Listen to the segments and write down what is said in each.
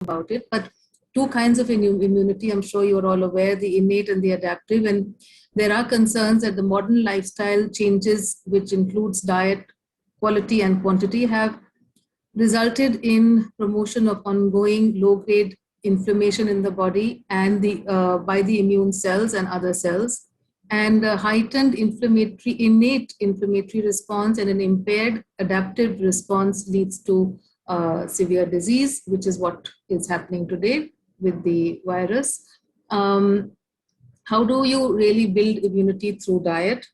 about it. But two kinds of immunity, I'm sure you're all aware, the innate and the adaptive. And there are concerns that the modern lifestyle changes, which includes diet, quality and quantity, have resulted in promotion of ongoing low-grade inflammation in the body and by the immune cells and other cells, and a heightened innate inflammatory response and an impaired adaptive response leads to severe disease, which is what is happening today with the virus. How do you really build immunity through diet?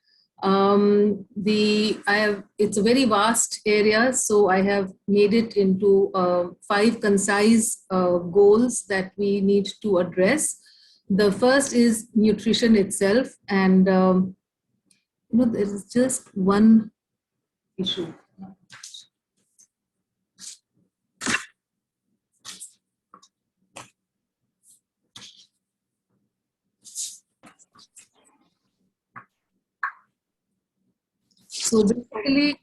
It's a very vast area, so I have made it into 5 concise goals that we need to address. The first is nutrition itself, and there is just one issue. So basically,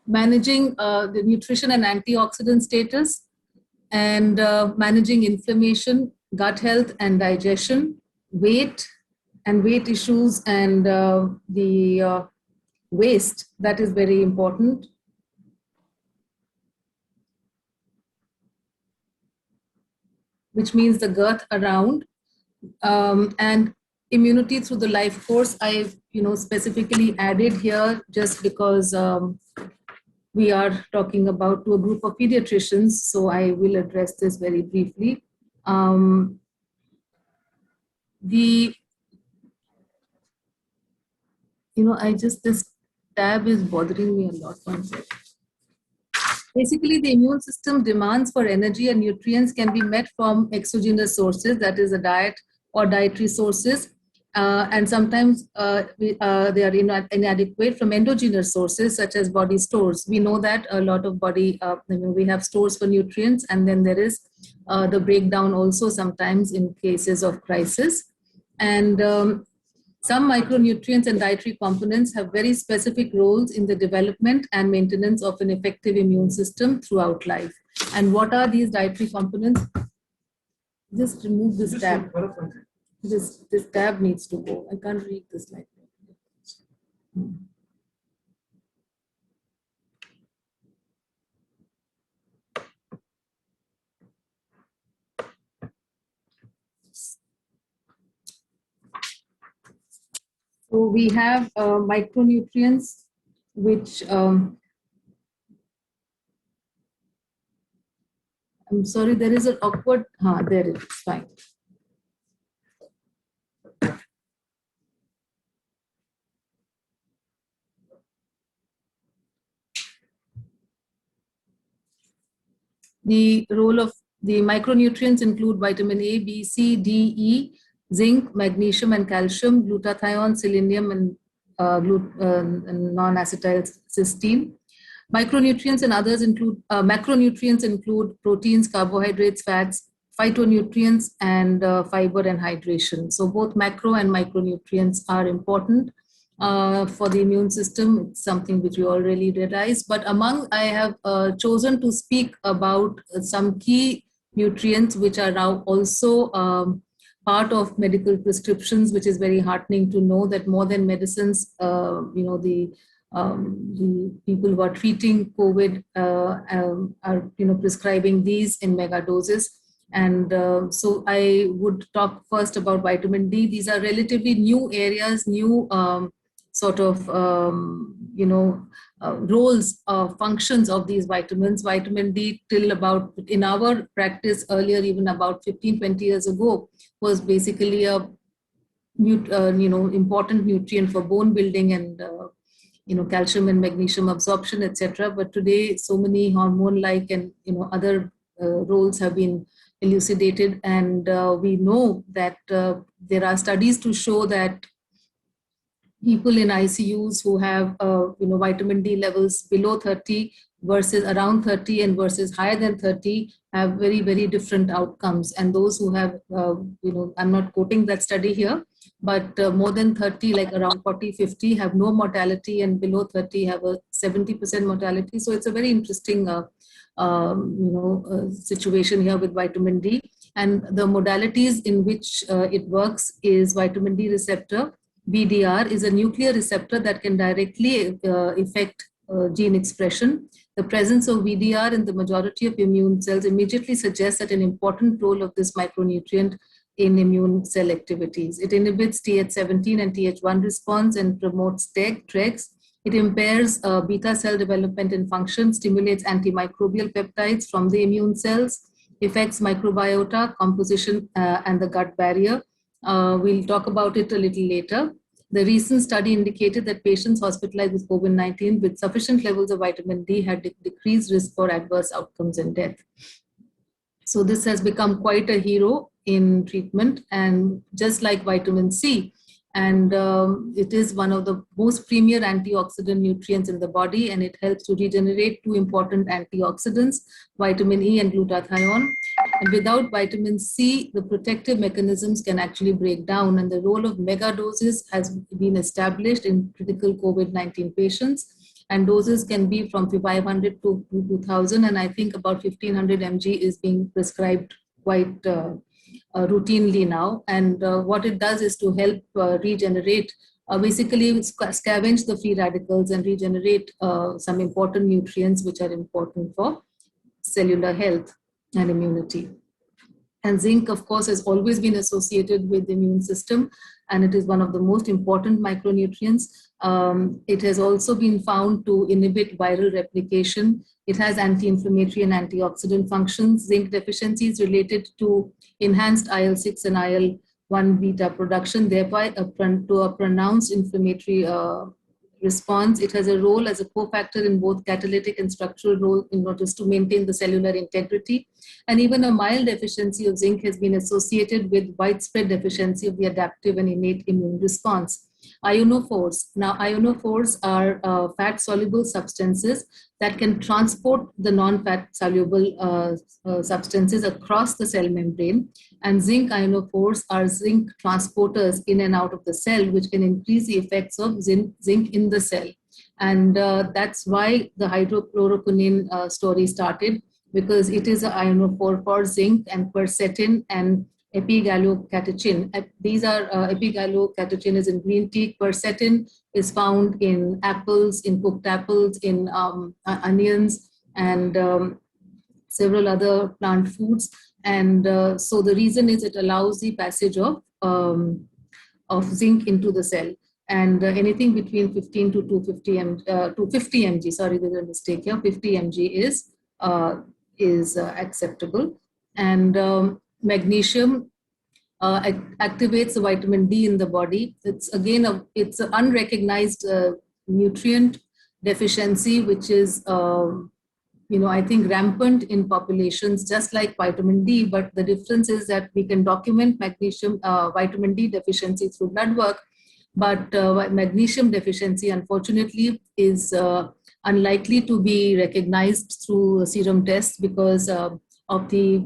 managing the nutrition and antioxidant status, and managing inflammation, gut health and digestion, weight and weight issues, and the waste, that is very important. Which means the girth around, and immunity through the life course. I've specifically added here just because we are talking about to a group of pediatricians, so I will address this very briefly. This tab is bothering me a lot. One second. Basically, the immune system demands for energy and nutrients can be met from exogenous sources, that is a diet or dietary sources, and sometimes they are inadequate from endogenous sources such as body stores. We know that a lot of body, we have stores for nutrients, and then there is the breakdown also sometimes in cases of crisis. And some micronutrients and dietary components have very specific roles in the development and maintenance of an effective immune system throughout life. And what are these dietary components? Just remove this tab. This tab needs to go. I can't read this like that. So we have micronutrients, which I'm sorry, there is an awkward, there it is, fine. The role of the micronutrients include vitamin A, B, C, D, E, zinc, magnesium and calcium, glutathione, selenium, and non-acetyl cysteine. Micronutrients and others include, macronutrients include proteins, carbohydrates, fats, phytonutrients, and fiber and hydration. So both macro and micronutrients are important for the immune system. It's something which we already realize. But I have chosen to speak about some key nutrients which are now also part of medical prescriptions, which is very heartening to know that more than medicines, the people who are treating COVID are prescribing these in mega doses. And so I would talk first about vitamin D. These are relatively new areas, new sort of roles, functions of these vitamins. Vitamin D, till about in our practice earlier, even about 15-20 years ago, was basically a important nutrient for bone building and calcium and magnesium absorption, etc. But today, so many hormone-like and other roles have been elucidated, and we know that there are studies to show that people in ICUs who have vitamin D levels below 30 versus around 30 and versus higher than 30 have very, very different outcomes. And those who have, I'm not quoting that study here, but more than 30, like around 40, 50 have no mortality, and below 30 have a 70% mortality. So it's a very interesting situation here with vitamin D. And the modalities in which it works is vitamin D receptor. VDR is a nuclear receptor that can directly affect gene expression. The presence of VDR in the majority of immune cells immediately suggests that an important role of this micronutrient in immune cell activities. It inhibits Th17 and Th1 response and promotes TREGs. It impairs beta cell development and function, stimulates antimicrobial peptides from the immune cells, affects microbiota composition and the gut barrier. We'll talk about it a little later. The recent study indicated that patients hospitalized with COVID-19 with sufficient levels of vitamin D had decreased risk for adverse outcomes and death. So this has become quite a hero in treatment, and just like vitamin C. And it is one of the most premier antioxidant nutrients in the body, and it helps to regenerate two important antioxidants, vitamin E and glutathione. And without vitamin C, the protective mechanisms can actually break down, and the role of mega doses has been established in critical COVID-19 patients. And doses can be from 500 to 2000, and I think about 1500 mg is being prescribed quite routinely now. And what it does is to help regenerate, basically scavenge the free radicals and regenerate some important nutrients which are important for cellular health and immunity. And zinc, of course, has always been associated with the immune system, and it is one of the most important micronutrients. It has also been found to inhibit viral replication. It has anti-inflammatory and antioxidant functions. Zinc deficiency is related to enhanced IL-6 and IL-1 beta production, thereby to a pronounced inflammatory response. It has a role as a cofactor in both catalytic and structural role in order to maintain the cellular integrity. And even a mild deficiency of zinc has been associated with widespread deficiency of the adaptive and innate immune response. Ionophores. Now, ionophores are fat-soluble substances that can transport the non-fat soluble substances across the cell membrane. And zinc ionophores are zinc transporters in and out of the cell, which can increase the effects of zinc in the cell. And that's why the hydrochloroquine story started, because it is an ionophore for zinc and quercetin and epigallocatechin. These are epigallocatechin is in green tea. Quercetin is found in apples, in cooked apples, in onions, and several other plant foods. And so the reason is it allows the passage of zinc into the cell. And anything between 15 to 250 mg, sorry, there's a mistake here, 50 mg is acceptable. And magnesium activates the vitamin D in the body. It's again, it's an unrecognized nutrient deficiency, which is, I think rampant in populations, just like vitamin D. But the difference is that we can document vitamin D deficiency through blood work, but magnesium deficiency, unfortunately, is unlikely to be recognized through serum tests because of the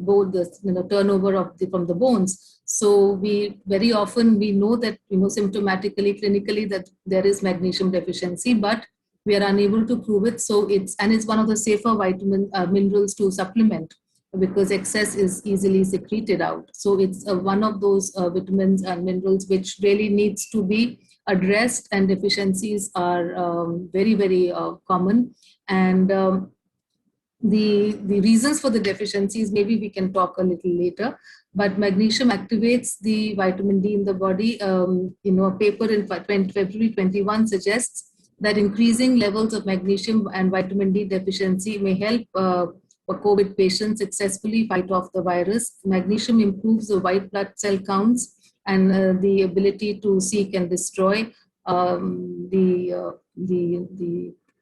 turnover from the bones. So we very often know that symptomatically, clinically, that there is magnesium deficiency, but we are unable to prove it. So it's one of the safer minerals to supplement because excess is easily secreted out. So it's one of those vitamins and minerals which really needs to be addressed, and deficiencies are very, very common. And the reasons for the deficiencies, maybe we can talk a little later, but magnesium activates the vitamin D in the body. A paper in February 21 suggests that increasing levels of magnesium and vitamin D deficiency may help COVID patients successfully fight off the virus. Magnesium improves the white blood cell counts and the ability to seek and destroy the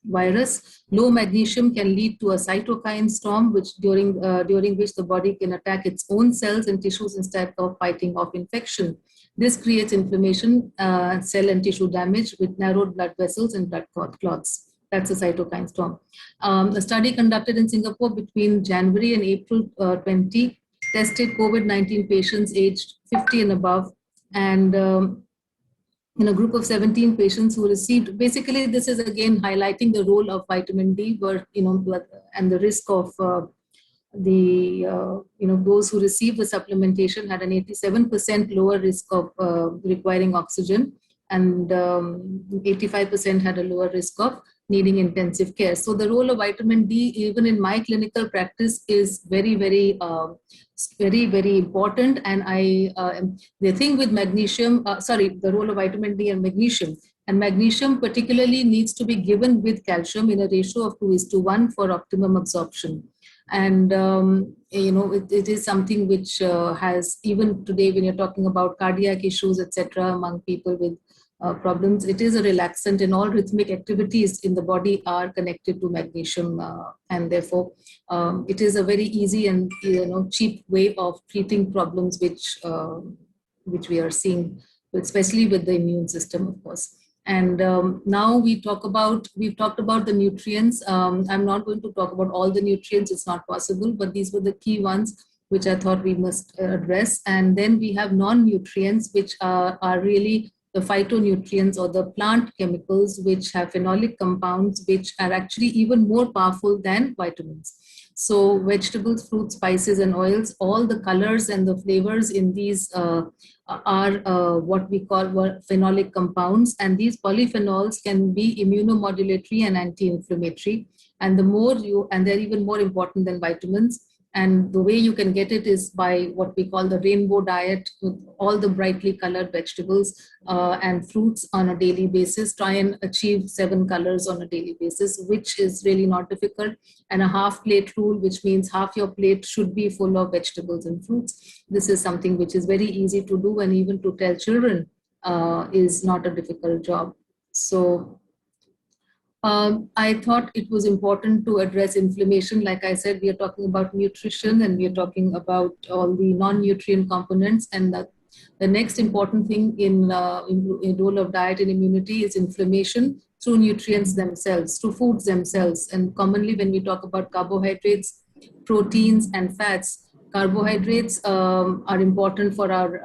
virus. Low magnesium can lead to a cytokine storm, during which the body can attack its own cells and tissues instead of fighting off infection. This creates inflammation, cell and tissue damage with narrowed blood vessels and blood clots. That's a cytokine storm. A study conducted in Singapore between January and April 20 tested COVID-19 patients aged 50 and above, and in a group of 17 patients who received, basically this is again highlighting the role of vitamin D, where, and the risk of those who received the supplementation had an 87% lower risk of requiring oxygen, and 85% had a lower risk of needing intensive care. So the role of vitamin D, even in my clinical practice, is very, very, very important. And the thing with magnesium, the role of vitamin D and magnesium particularly needs to be given with calcium in a ratio of 2:1 for optimum absorption. And it is something which has, even today when you're talking about cardiac issues, etc., among people with problems, it is a relaxant, and all rhythmic activities in the body are connected to magnesium, and therefore it is a very easy and cheap way of treating problems which we are seeing, especially with the immune system, of course. And now we've talked about the nutrients. I'm not going to talk about all the nutrients, it's not possible, but these were the key ones which I thought we must address. And then we have non-nutrients, which are really the phytonutrients or the plant chemicals, which have phenolic compounds, which are actually even more powerful than vitamins. So vegetables, fruits, spices, and oils, all the colors and the flavors in these are what we call phenolic compounds. And these polyphenols can be immunomodulatory and anti-inflammatory. And they're even more important than vitamins. And the way you can get it is by what we call the rainbow diet, with all the brightly colored vegetables and fruits on a daily basis. Try and achieve 7 colors on a daily basis, which is really not difficult. And a half plate rule, which means half your plate should be full of vegetables and fruits. This is something which is very easy to do, and even to tell children is not a difficult job. So I thought it was important to address inflammation. Like I said, we are talking about nutrition, and we are talking about all the non-nutrient components. And the next important thing in role of diet and immunity is inflammation through nutrients themselves, through foods themselves. And commonly when we talk about carbohydrates, proteins, and fats, carbohydrates are important for our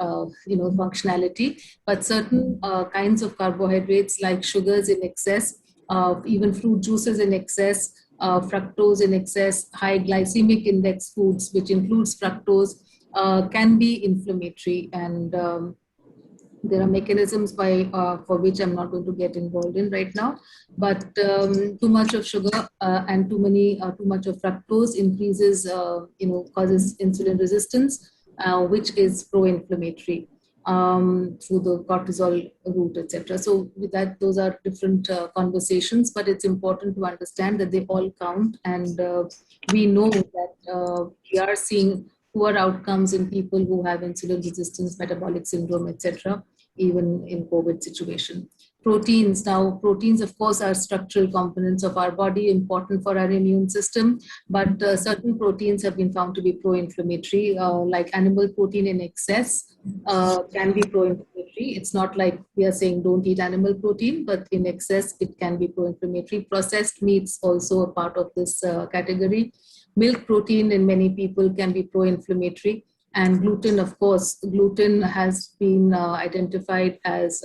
functionality, but certain kinds of carbohydrates like sugars in excess, even fruit juices in excess, fructose in excess, high glycemic index foods, which includes fructose, can be inflammatory. And there are mechanisms for which I'm not going to get involved in right now. But too much of sugar and too much of fructose increases, causes insulin resistance, which is pro-inflammatory through the cortisol route, etc. So with that, those are different conversations, but it's important to understand that they all count. And we know that we are seeing poor outcomes in people who have insulin resistance, metabolic syndrome, etc., even in COVID situation. Proteins. Now, proteins, of course, are structural components of our body, important for our immune system, but certain proteins have been found to be pro-inflammatory, like animal protein in excess can be pro-inflammatory. It's not like we are saying don't eat animal protein, but in excess, it can be pro-inflammatory. Processed meats also a part of this category. Milk protein in many people can be pro-inflammatory. And gluten, of course, gluten has been identified as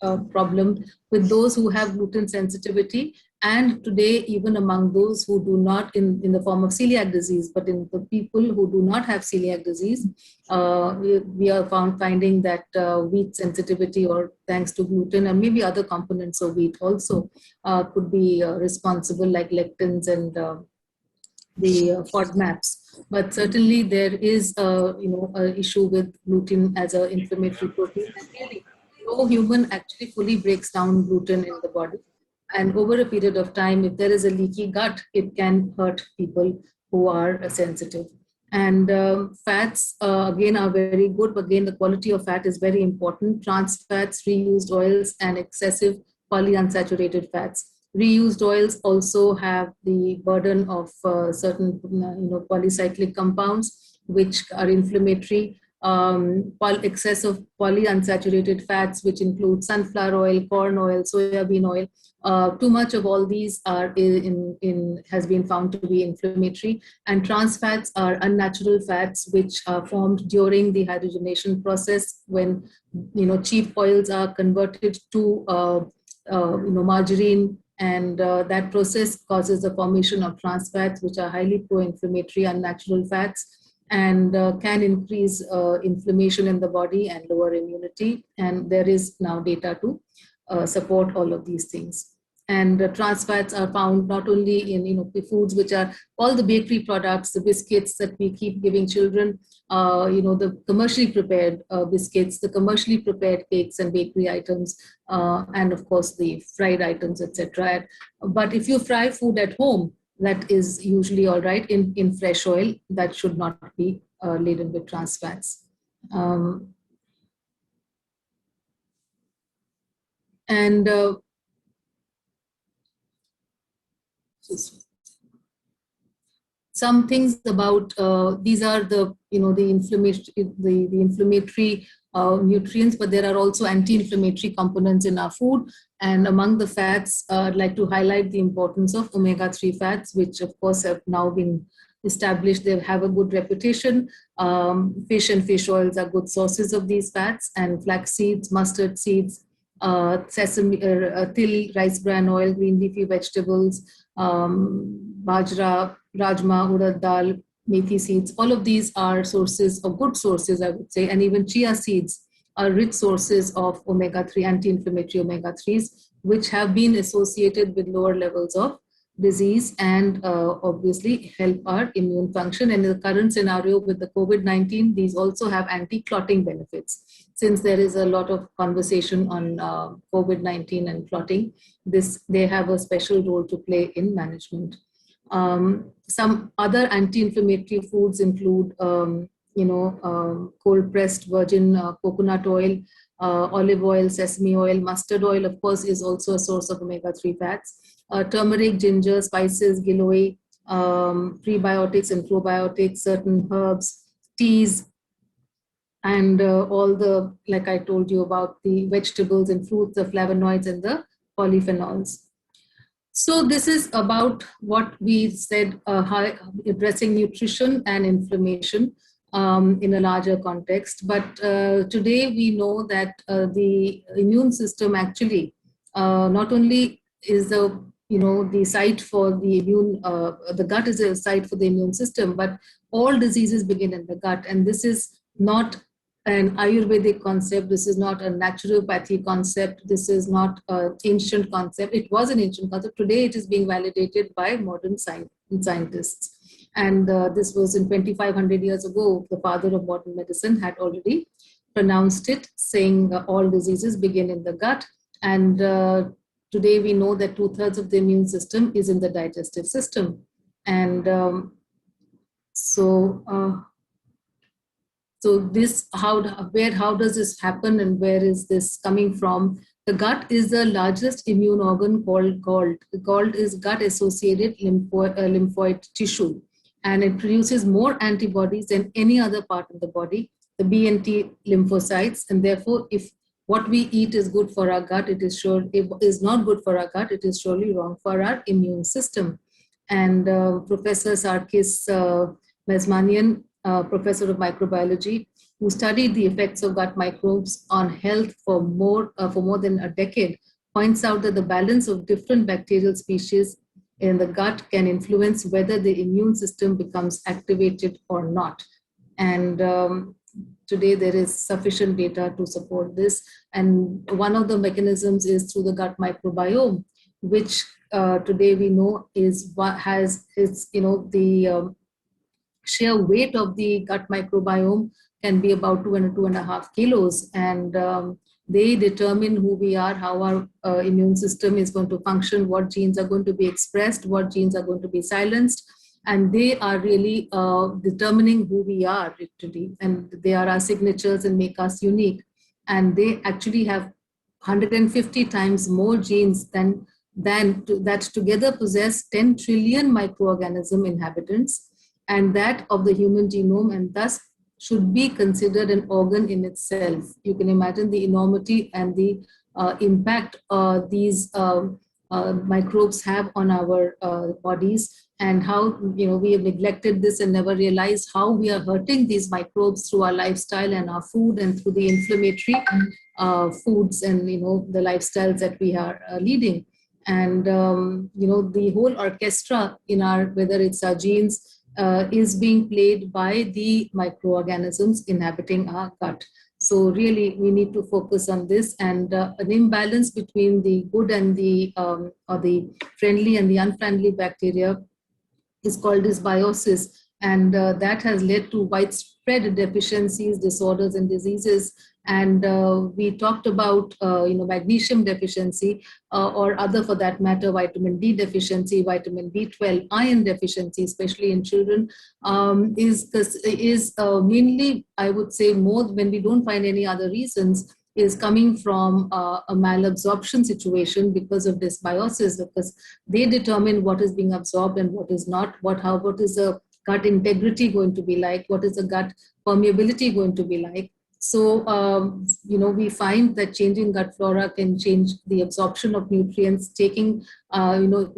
a problem with those who have gluten sensitivity. And today, even among those who do not, in the form of celiac disease, but in the people who do not have celiac disease, we are finding that wheat sensitivity, or thanks to gluten and maybe other components of wheat also, could be responsible, like lectins and the FODMAPs. But certainly there is an issue with gluten as an inflammatory protein. And really, no human actually fully breaks down gluten in the body. And over a period of time, if there is a leaky gut, it can hurt people who are sensitive. And fats, again, are very good. But again, the quality of fat is very important. Trans fats, reused oils, and excessive polyunsaturated fats. Reused oils also have the burden of certain polycyclic compounds, which are inflammatory. excess of polyunsaturated fats, which include sunflower oil, corn oil, soybean oil. Too much of all these has been found to be inflammatory, and trans fats are unnatural fats which are formed during the hydrogenation process when cheap oils are converted to margarine, and that process causes the formation of trans fats, which are highly pro-inflammatory unnatural fats, and can increase inflammation in the body and lower immunity. And there is now data to support all of these things. And trans fats are found not only in foods which are all the bakery products, the biscuits that we keep giving children, the commercially prepared biscuits, the commercially prepared cakes and bakery items, and of course the fried items, etc. But if you fry food at home, that is usually all right in fresh oil. That should not be laden with trans fats. Some things about these are the inflammatory nutrients, but there are also anti-inflammatory components in our food. And among the fats, I'd like to highlight the importance of omega-3 fats, which of course have now been established. They have a good reputation. Fish and fish oils are good sources of these fats, and flax seeds, mustard seeds, sesame, till, rice bran oil, green leafy vegetables, bajra, rajma, urad dal, methi seeds. All of these are sources, or good sources, I would say, and even chia seeds are rich sources of omega-3, anti-inflammatory omega-3s, which have been associated with lower levels of disease and obviously help our immune function. And in the current scenario with the COVID-19, these also have anti-clotting benefits. Since there is a lot of conversation on COVID-19 and clotting, they have a special role to play in management. Some other anti-inflammatory foods include, cold-pressed virgin coconut oil, olive oil, sesame oil, mustard oil, of course, is also a source of omega-3 fats. Turmeric, ginger, spices, giloy, prebiotics and probiotics, certain herbs, teas, and all the, like I told you about the vegetables and fruits, the flavonoids and the polyphenols. So this is about what we said, addressing nutrition and inflammation in a larger context. But today we know that the immune system actually not only is the site for the immune, the gut is a site for the immune system, but all diseases begin in the gut. And this is not an Ayurvedic concept. This is not a naturopathy concept. This is not an ancient concept. It was an ancient concept. Today it is being validated by modern scientists. And this was in 2,500 years ago. The father of modern medicine had already pronounced it, saying all diseases begin in the gut. And today we know that 2/3 of the immune system is in the digestive system. And so this, how does this happen and where is this coming from? The gut is the largest immune organ called GALT. GALT is gut-associated lymphoid tissue, and it produces more antibodies than any other part of the body, the B and T lymphocytes. And therefore, if what we eat is good for our gut, it is not good for our gut, it is surely wrong for our immune system. And Professor Sarkis Mesmanian, professor of microbiology, who studied the effects of gut microbes on health for more than a decade, points out that the balance of different bacterial species in the gut can influence whether the immune system becomes activated or not. And today there is sufficient data to support this. And one of the mechanisms is through the gut microbiome, which today we know is what has the sheer weight of the gut microbiome can be about 2.5 kilos, and they determine who we are, how our immune system is going to function, what genes are going to be expressed, what genes are going to be silenced, and they are really determining who we are today, and they are our signatures and make us unique. And they actually have 150 times more genes that together possess 10 trillion microorganism inhabitants, and that of the human genome, and thus should be considered an organ in itself. You can imagine the enormity and the impact these microbes have on our bodies, and how we have neglected this and never realized how we are hurting these microbes through our lifestyle and our food, and through the inflammatory foods and the lifestyles that we are leading. And the whole orchestra in our, whether it's our genes, is being played by the microorganisms inhabiting our gut. So really, we need to focus on this, and an imbalance between the good and the or the friendly and the unfriendly bacteria is called dysbiosis, and that has led to widespread deficiencies, disorders, and diseases. And we talked about magnesium deficiency, or other, for that matter, vitamin D deficiency, vitamin B12, iron deficiency, especially in children, is mainly, I would say, more when we don't find any other reasons, is coming from a malabsorption situation because of dysbiosis, because they determine what is being absorbed and what is not, what is the gut integrity going to be like, what is the gut permeability going to be like. So, we find that changing gut flora can change the absorption of nutrients, taking,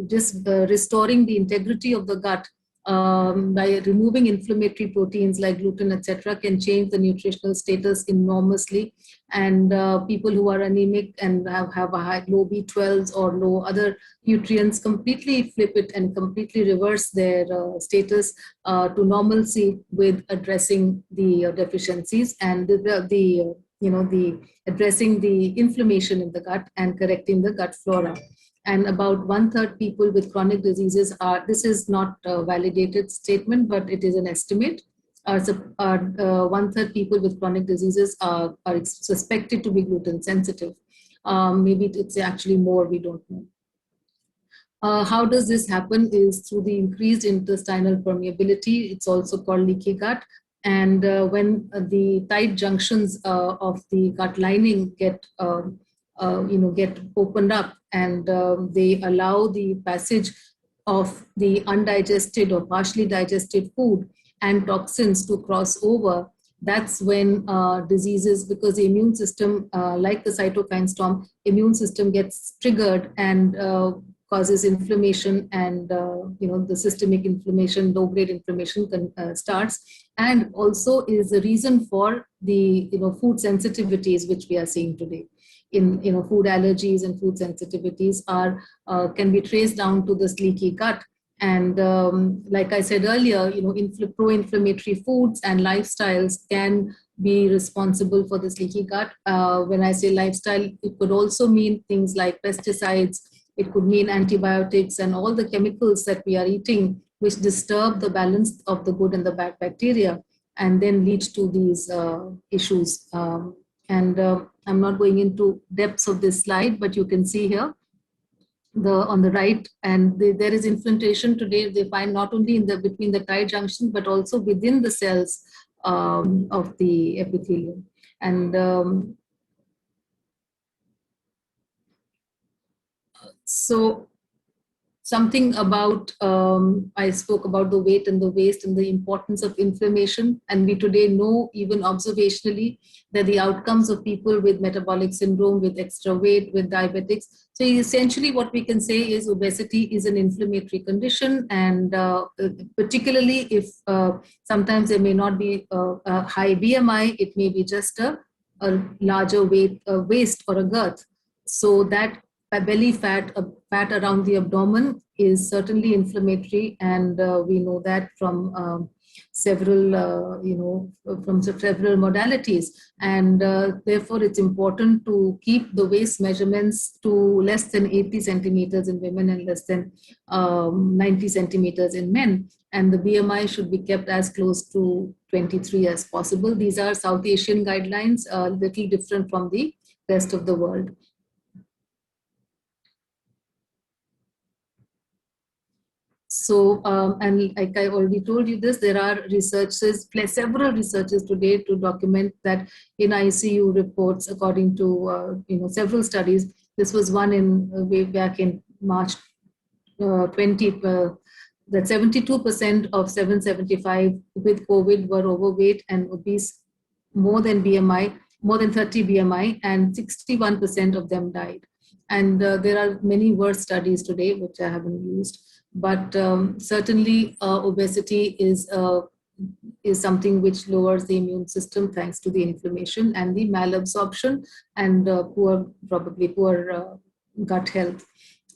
just restoring the integrity of the gut by removing inflammatory proteins like gluten, etc., can change the nutritional status enormously. And people who are anemic and have a high, low B12s or low other nutrients completely flip it and completely reverse their status to normalcy with addressing the deficiencies and the addressing the inflammation in the gut and correcting the gut flora. And about 1/3 people with chronic diseases are, this is not a validated statement, but it is an estimate, are 1/3 people with chronic diseases are suspected to be gluten sensitive. Maybe it's actually more, we don't know. How does this happen is through the increased intestinal permeability. It's also called leaky gut. And when the tight junctions of the gut lining get opened up, and they allow the passage of the undigested or partially digested food and toxins to cross over, that's when diseases, because the immune system, like the cytokine storm, immune system gets triggered and causes inflammation, and the systemic inflammation, low-grade inflammation starts, and also is the reason for the food sensitivities which we are seeing today. In food allergies and food sensitivities are can be traced down to this leaky gut. And like I said earlier, pro-inflammatory foods and lifestyles can be responsible for this leaky gut. When I say lifestyle, it could also mean things like pesticides. It could mean antibiotics and all the chemicals that we are eating, which disturb the balance of the good and the bad bacteria, and then leads to these issues. I'm not going into depths of this slide, but you can see here on the right, and there is infiltration today. They find not only in between the tight junction, but also within the cells of the epithelium. And so something about, I spoke about the weight and the waste and the importance of inflammation. And we today know, even observationally, that the outcomes of people with metabolic syndrome, with extra weight, with diabetics. So essentially what we can say is obesity is an inflammatory condition. And particularly if sometimes there may not be a high BMI, it may be just a larger weight, waist or a girth. So that belly fat, fat around the abdomen, is certainly inflammatory, and we know that from several modalities. And therefore, it's important to keep the waist measurements to less than 80 centimeters in women and less than 90 centimeters in men. And the BMI should be kept as close to 23 as possible. These are South Asian guidelines, a little different from the rest of the world. So, and like I already told you this, there are researchers, several researchers today to document that in ICU reports, according to several studies. This was one in way back in March 20. that 72% of 775 with COVID were overweight and obese, more than BMI, more than 30 BMI, and 61% of them died. And there are many worse studies today, which I haven't used, but certainly obesity is something which lowers the immune system thanks to the inflammation and the malabsorption and probably poor gut health.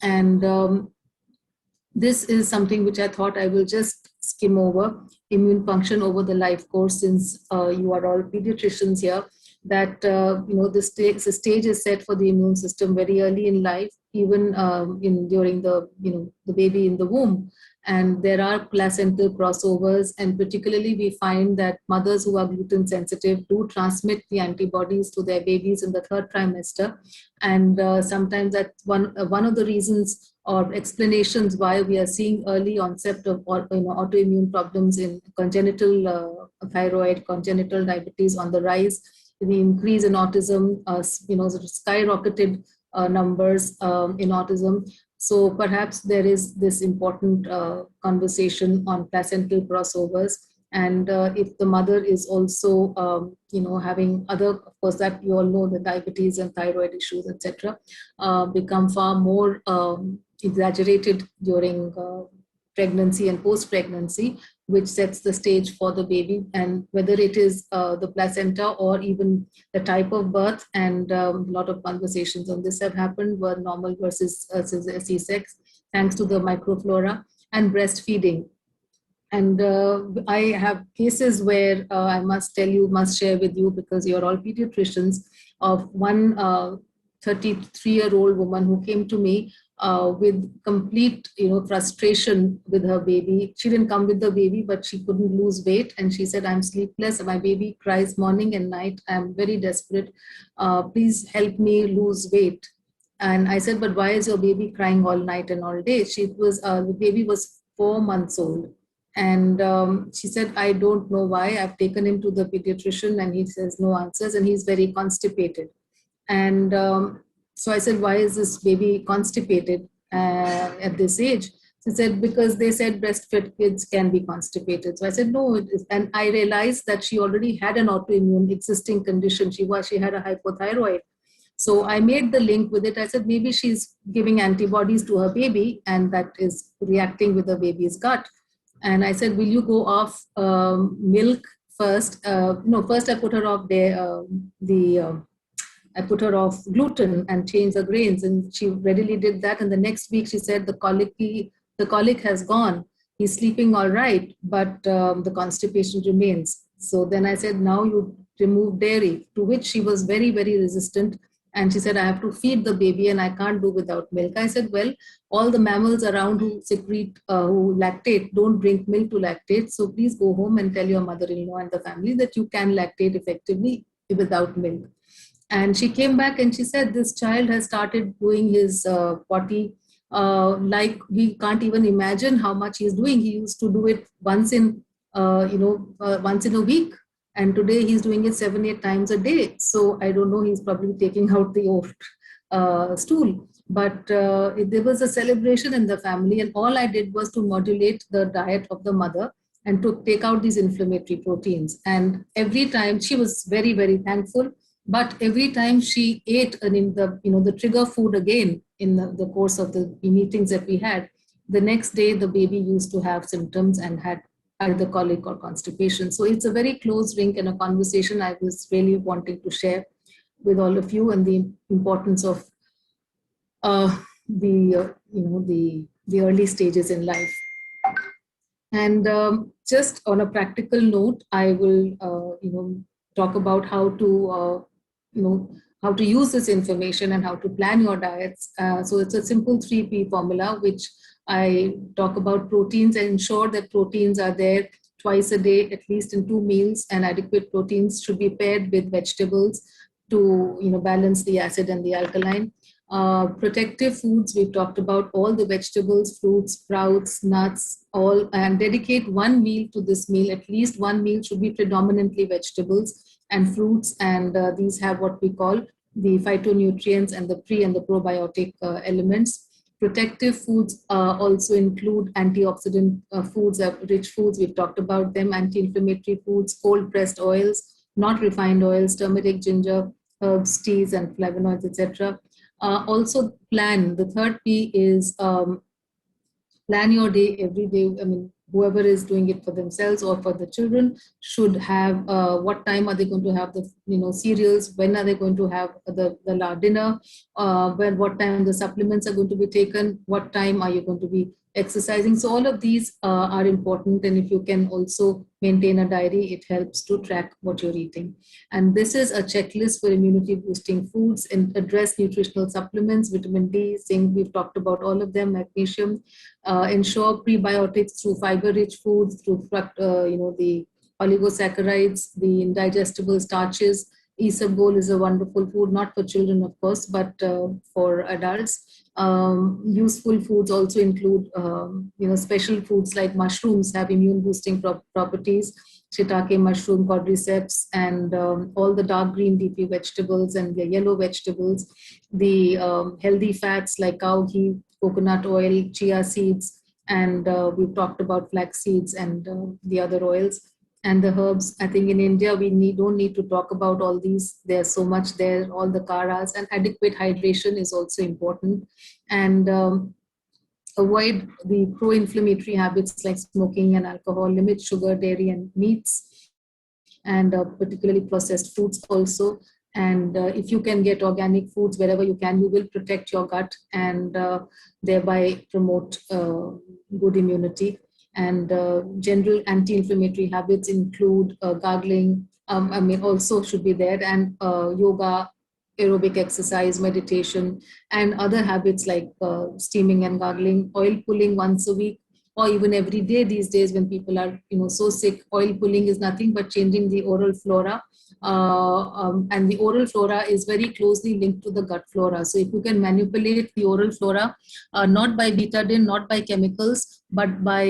And this is something which I thought I will just skim over, immune function over the life course, since you are all pediatricians here, that the stage is set for the immune system very early in life, even during the baby in the womb. And there are placental crossovers, and particularly we find that mothers who are gluten sensitive do transmit the antibodies to their babies in the third trimester. And sometimes that's one of the reasons or explanations why we are seeing early onset of autoimmune problems in congenital thyroid, congenital diabetes on the rise, the increase in autism, sort of skyrocketed numbers in autism. So perhaps there is this important conversation on placental crossovers. And if the mother is also, having other, of course, that you all know, the diabetes and thyroid issues, etc., become far more exaggerated during pregnancy and post-pregnancy, which sets the stage for the baby. And whether it is the placenta or even the type of birth, and a lot of conversations on this have happened, were normal versus C-sex, thanks to the microflora, and breastfeeding. And I have cases where I must share with you, because you're all pediatricians, of one 33-year-old woman who came to me with complete, frustration with her baby. She didn't come with the baby, but she couldn't lose weight. And she said, I'm sleepless. My baby cries morning and night. I'm very desperate. Please help me lose weight. And I said, but why is your baby crying all night and all day? The baby was 4 months old. And she said, I don't know why. I've taken him to the pediatrician and he says no answers, and he's very constipated. And so I said, why is this baby constipated at this age? She said, because they said breastfed kids can be constipated. So I said, no, it is. And I realized that she already had an autoimmune existing condition. She had a hypothyroid. So I made the link with it. I said, maybe she's giving antibodies to her baby, and that is reacting with the baby's gut. And I said, will you go off milk first? First I put her off I put her off gluten and changed the grains, and she readily did that. And the next week she said the colic has gone. He's sleeping all right, but the constipation remains. So then I said, now you remove dairy, to which she was very, very resistant. And she said, I have to feed the baby and I can't do without milk. I said, well, all the mammals around who lactate don't drink milk to lactate. So please go home and tell your mother-in-law and the family that you can lactate effectively without milk. And she came back and she said, this child has started doing his potty like we can't even imagine how much he's doing. He used to do it once in a week. And today he's doing it 7-8 times a day. So I don't know, he's probably taking out the old stool. But there was a celebration in the family, and all I did was to modulate the diet of the mother and to take out these inflammatory proteins. And every time, she was very, very thankful. But every time she ate the trigger food again in the course of the meetings that we had, the next day the baby used to have symptoms and had either colic or constipation. So it's a very close link and a conversation I was really wanting to share with all of you, and the importance of the early stages in life. And just on a practical note, I will talk about how to use this information and how to plan your diets. So it's a simple 3P formula, which I talk about proteins and ensure that proteins are there twice a day, at least in 2 meals, and adequate proteins should be paired with vegetables to balance the acid and the alkaline. Protective foods, we've talked about all the vegetables, fruits, sprouts, nuts, all, and dedicate 1 meal to this meal. At least 1 meal should be predominantly vegetables and fruits, and these have what we call the phytonutrients and the pre and the probiotic elements. Protective foods also include antioxidant foods, rich foods. We've talked about them. Anti-inflammatory foods, cold pressed oils, not refined oils, turmeric, ginger, herbs, teas, and flavonoids, etc. Also, plan. The third P is plan your day every day. I mean, whoever is doing it for themselves or for the children should have what time are they going to have the cereals, when are they going to have the dinner, when what time the supplements are going to be taken, what time are you going to be exercising. So all of these are important, and if you can also maintain a diary, it helps to track what you're eating. And this is a checklist for immunity boosting foods and address nutritional supplements, vitamin D, zinc, we've talked about all of them, magnesium. Ensure prebiotics through fiber-rich foods, through the oligosaccharides, the indigestible starches. Isabgol is a wonderful food, not for children, of course, but for adults. Useful foods also include, special foods like mushrooms have immune boosting properties. Shiitake mushroom, cordyceps, and all the dark green leafy vegetables and the yellow vegetables. The healthy fats like cow ghee, coconut oil, chia seeds, and we've talked about flax seeds and the other oils. And the herbs, I think in India, don't need to talk about all these. There's so much there, all the karas, and adequate hydration is also important. And avoid the pro-inflammatory habits like smoking and alcohol, limit sugar, dairy, and meats, and particularly processed foods also. And if you can get organic foods wherever you can, you will protect your gut and thereby promote good immunity. And general anti-inflammatory habits include gargling, also should be there, and yoga, aerobic exercise, meditation, and other habits like steaming and gargling, oil pulling once a week, or even every day these days when people are so sick. Oil pulling is nothing but changing the oral flora, and the oral flora is very closely linked to the gut flora. So if you can manipulate the oral flora, not by betadine, not by chemicals, but by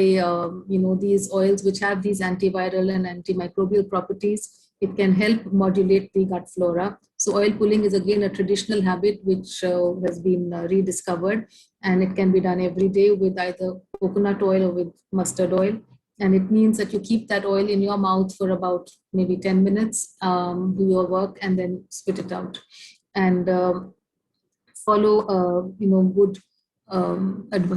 these oils which have these antiviral and antimicrobial properties, it can help modulate the gut flora. So oil pulling is again a traditional habit which has been rediscovered, and it can be done every day with either coconut oil or with mustard oil. And it means that you keep that oil in your mouth for about maybe 10 minutes, do your work, and then spit it out. And follow, good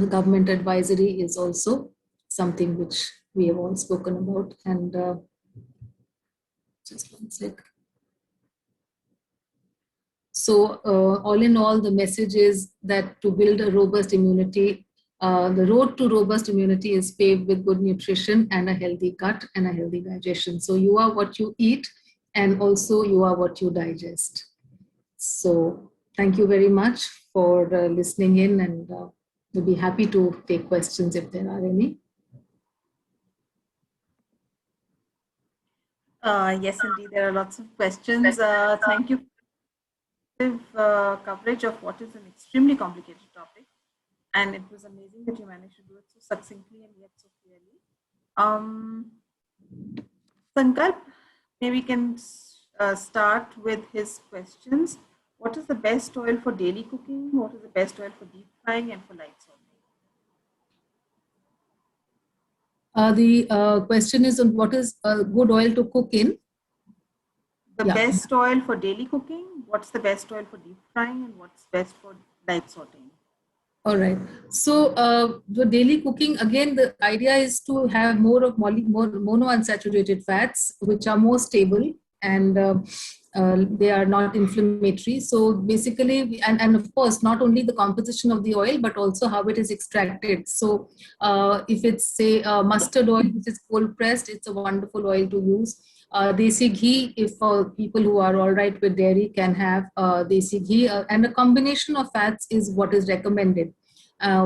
government advisory is also something which we have all spoken about. And just one sec. So all in all, the message is that to build a robust immunity, the road to robust immunity is paved with good nutrition and a healthy gut and a healthy digestion. So you are what you eat, and also you are what you digest. So thank you very much for listening in, and we'll be happy to take questions if there are any. Yes, indeed, there are lots of questions. Thank you for coverage of what is an extremely complicated topic. And it was amazing that you managed to do it so succinctly and yet so clearly. Sankalp, maybe we can start with his questions. What is the best oil for daily cooking? What is the best oil for deep frying and for light sauteing? The question is on what is a good oil to cook in? The best oil for daily cooking, what's the best oil for deep frying, and what's best for light sauteing? All right. So the daily cooking, again, the idea is to have more of more monounsaturated fats, which are more stable, and they are not inflammatory. So basically, and of course, not only the composition of the oil, but also how it is extracted. So if it's, say, mustard oil, which is cold pressed, it's a wonderful oil to use. Desi ghee, if people who are all right with dairy can have desi ghee, and a combination of fats is what is recommended,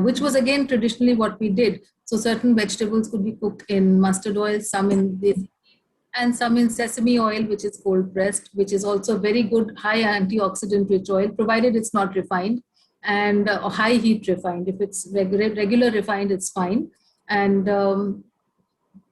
which was again traditionally what we did. So certain vegetables could be cooked in mustard oil, some in desi ghee, and some in sesame oil, which is cold pressed, which is also very good, high antioxidant rich oil, provided it's not refined and high heat refined. If it's regular refined, it's fine. And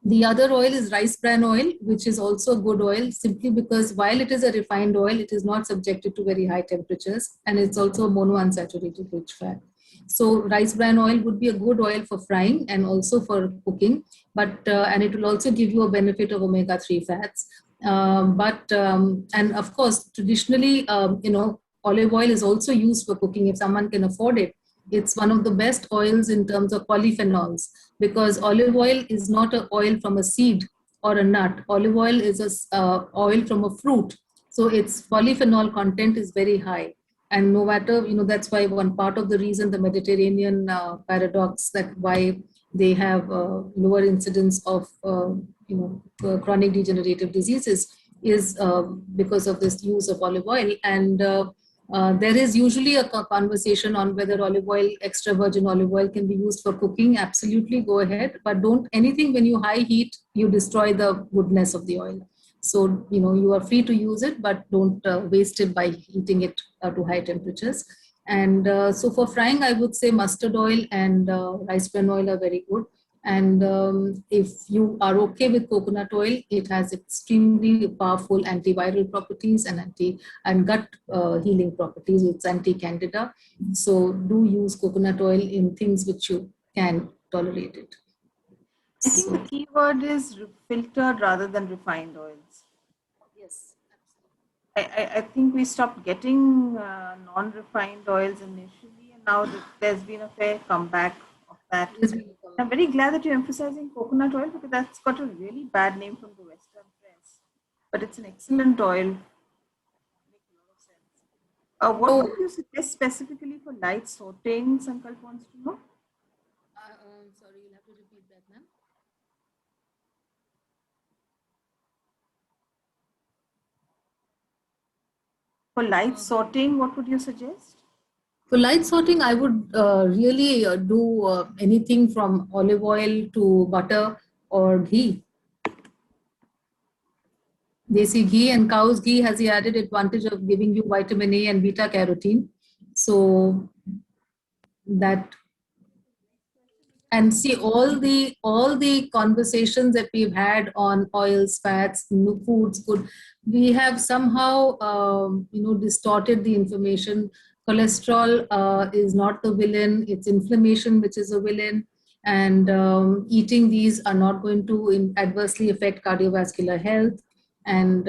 the other oil is rice bran oil, which is also a good oil simply because while it is a refined oil, it is not subjected to very high temperatures, and it's also a monounsaturated rich fat. So rice bran oil would be a good oil for frying and also for cooking, but and it will also give you a benefit of omega-3 fats. And of course, traditionally, olive oil is also used for cooking if someone can afford it. It's one of the best oils in terms of polyphenols, because olive oil is not an oil from a seed or a nut. Olive oil is a oil from a fruit, so its polyphenol content is very high. And no matter, that's why one part of the reason, the Mediterranean paradox, that why they have lower incidence of chronic degenerative diseases is because of this use of olive oil. And there is usually a conversation on whether olive oil, extra virgin olive oil, can be used for cooking. Absolutely, go ahead, but don't anything when you high heat, you destroy the goodness of the oil. So, you are free to use it, but don't waste it by heating it to high temperatures. And so for frying, I would say mustard oil and rice bran oil are very good. And if you are okay with coconut oil, it has extremely powerful antiviral properties and gut healing properties. It's anti-candida. So do use coconut oil in things which you can tolerate it. I think the key word is filtered rather than refined oils. Yes, I think we stopped getting non-refined oils initially, and now there's been a fair comeback of that. I'm very glad that you're emphasizing coconut oil, because that's got a really bad name from the Western press, but it's an excellent oil. Makes a lot of sense. What would you suggest specifically for light sauteing? Sankalp wants to know. Sorry, you'll have to repeat that, ma'am. For light sauteing, what would you suggest? For light sorting, I would really do anything from olive oil to butter or ghee. Desi ghee and cow's ghee has the added advantage of giving you vitamin A and beta carotene. So that, and see all the conversations that we've had on oils, fats, new foods, good, we have somehow distorted the information. Cholesterol is not the villain, it's inflammation which is a villain. And eating these are not going to adversely affect cardiovascular health. And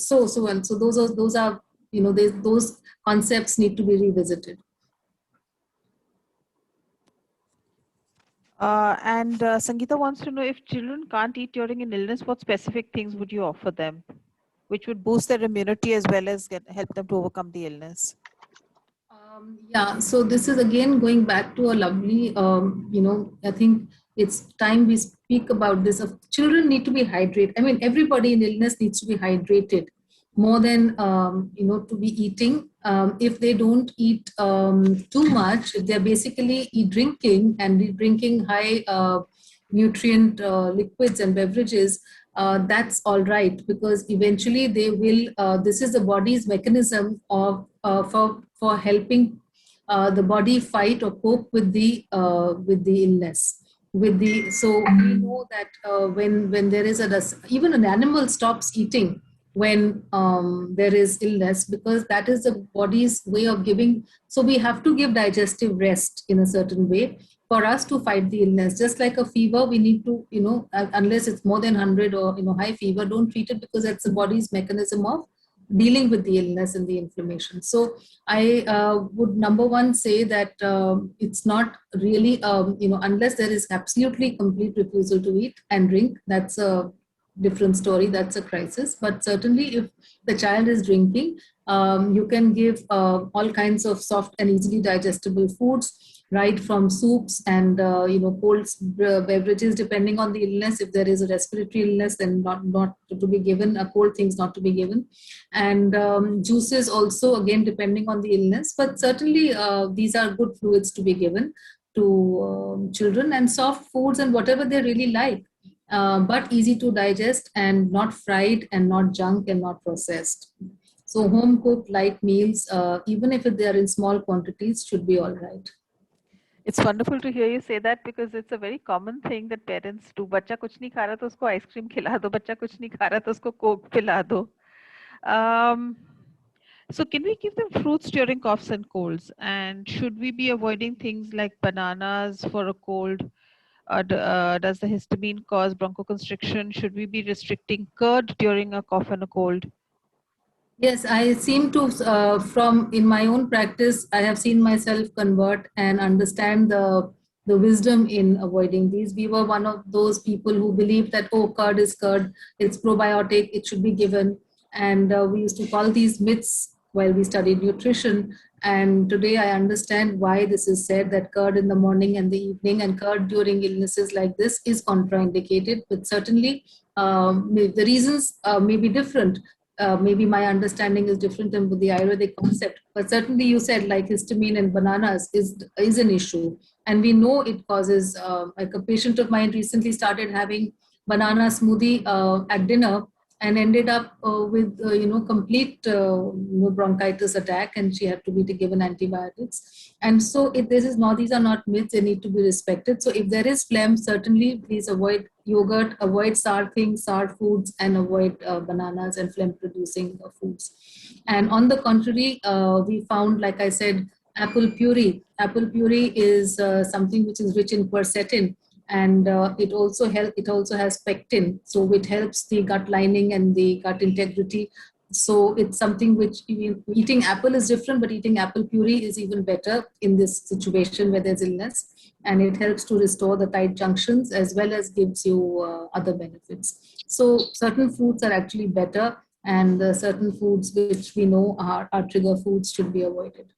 so those are those concepts need to be revisited. And Sangeeta wants to know, if children can't eat during an illness, what specific things would you offer them, which would boost their immunity as well as help them to overcome the illness? Yeah, so this is again going back to a lovely, I think it's time we speak about this. Children need to be hydrated. I mean, everybody in illness needs to be hydrated more than, to be eating. If they don't eat too much, if they're basically drinking and drinking high nutrient liquids and beverages, that's all right, because eventually they will, this is the body's mechanism of for helping the body fight or cope with the illness. So we know that when there is even an animal stops eating when there is illness, because that is the body's way of giving. So we have to give digestive rest in a certain way for us to fight the illness. Just like a fever, we need to, unless it's more than 100 or high fever, don't treat it, because that's the body's mechanism of dealing with the illness and the inflammation. So I would number one say that it's not really, unless there is absolutely complete refusal to eat and drink, that's a different story, that's a crisis. But certainly if the child is drinking, you can give all kinds of soft and easily digestible foods, right from soups and cold beverages, depending on the illness. If there is a respiratory illness, then not to be given, cold things not to be given. And juices also, again, depending on the illness. But certainly these are good fluids to be given to children, and soft foods and whatever they really like, but easy to digest and not fried and not junk and not processed. So home cooked light meals, even if they are in small quantities, should be all right. It's wonderful to hear you say that, because it's a very common thing that parents do. बच्चा कुछ नहीं खा रहा तो उसको ice cream खिला दो, बच्चा कुछ नहीं खा रहा तो उसको कोक पिला दो. So can we give them fruits during coughs and colds? And should we be avoiding things like bananas for a cold? Does the histamine cause bronchoconstriction? Should we be restricting curd during a cough and a cold? Yes, I seem to, from in my own practice, I have seen myself convert and understand the wisdom in avoiding these. We were one of those people who believed that, oh, curd is curd, it's probiotic, it should be given. And we used to call these myths while we studied nutrition. And today I understand why this is said that curd in the morning and the evening and curd during illnesses like this is contraindicated. But certainly the reasons may be different. Maybe my understanding is different than the Ayurvedic concept, but certainly you said like histamine and bananas is an issue, and we know it causes. Like a patient of mine recently started having banana smoothie at dinner and ended up with complete bronchitis attack, and she had to be given antibiotics. And so this is not, these are not myths, they need to be respected. So if there is phlegm, certainly please avoid yogurt, avoid sour things, sour foods, and avoid bananas and phlegm producing foods. And on the contrary, we found, like I said, apple puree. Apple puree is something which is rich in quercetin, and it also has pectin, so it helps the gut lining and the gut integrity. So it's something which, eating apple is different, but eating apple puree is even better in this situation where there's illness, and it helps to restore the tight junctions as well as gives you other benefits. So certain foods are actually better, and certain foods which we know are trigger foods should be avoided.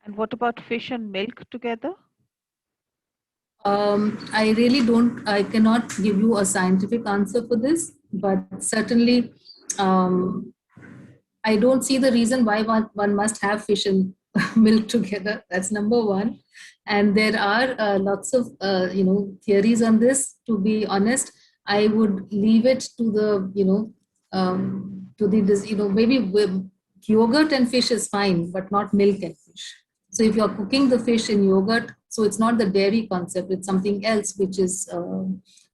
And what about fish and milk together? I really I cannot give you a scientific answer for this, but certainly I don't see the reason why one must have fish and milk together. That's number one. And there are lots of theories on this. To be honest, I would leave it to the to the maybe yogurt and fish is fine, but not milk and fish. So if you're cooking the fish in yogurt, so it's not the dairy concept; it's something else, which is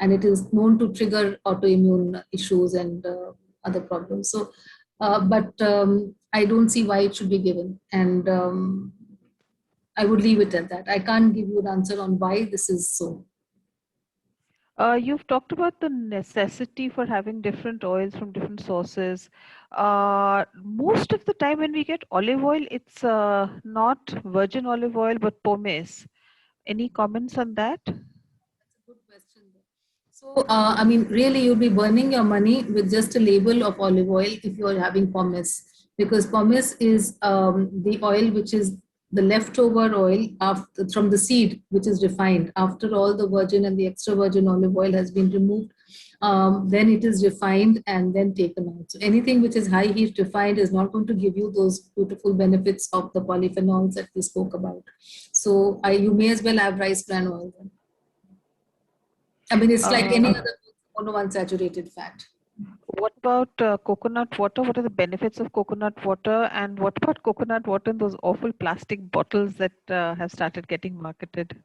and it is known to trigger autoimmune issues and other problems. So but I don't see why it should be given, and I would leave it at that. I can't give you an answer on why this is so. You've talked about the necessity for having different oils from different sources. Most of the time when we get olive oil, it's not virgin olive oil, but pomace. Any comments on that? That's a good question. So, I mean, really, you'll be burning your money with just a label of olive oil if you're having pomace, because pomace is the oil which is the leftover oil after, from the seed, which is refined. After all the virgin and the extra virgin olive oil has been removed, then it is refined and then taken out. So anything which is high heat refined is not going to give you those beautiful benefits of the polyphenols that we spoke about. So you may as well have rice bran oil then. I mean, it's like any other monounsaturated fat. What about coconut water? What are the benefits of coconut water? And what about coconut water in those awful plastic bottles that have started getting marketed?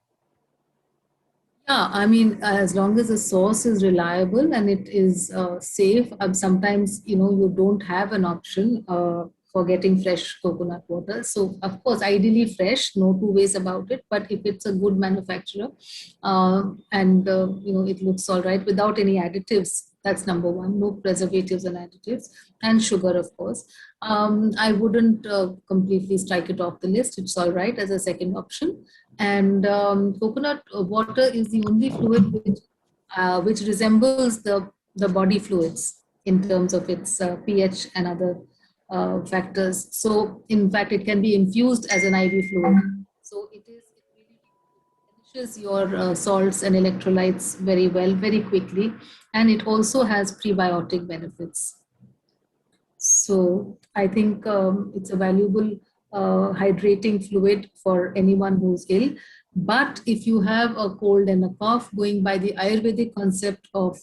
Yeah, I mean, as long as the source is reliable and it is safe, sometimes, you don't have an option for getting fresh coconut water. So, of course, ideally fresh, no two ways about it. But if it's a good manufacturer and, it looks all right without any additives, that's number one, no preservatives and additives, and sugar, of course. I wouldn't completely strike it off the list. It's all right as a second option. And coconut water is the only fluid which resembles the body fluids in terms of its pH and other factors. So, in fact, it can be infused as an IV fluid. So, it really finishes your salts and electrolytes very well, very quickly, and it also has prebiotic benefits. So I think it's a valuable hydrating fluid for anyone who's ill. But if you have a cold and a cough, going by the Ayurvedic concept of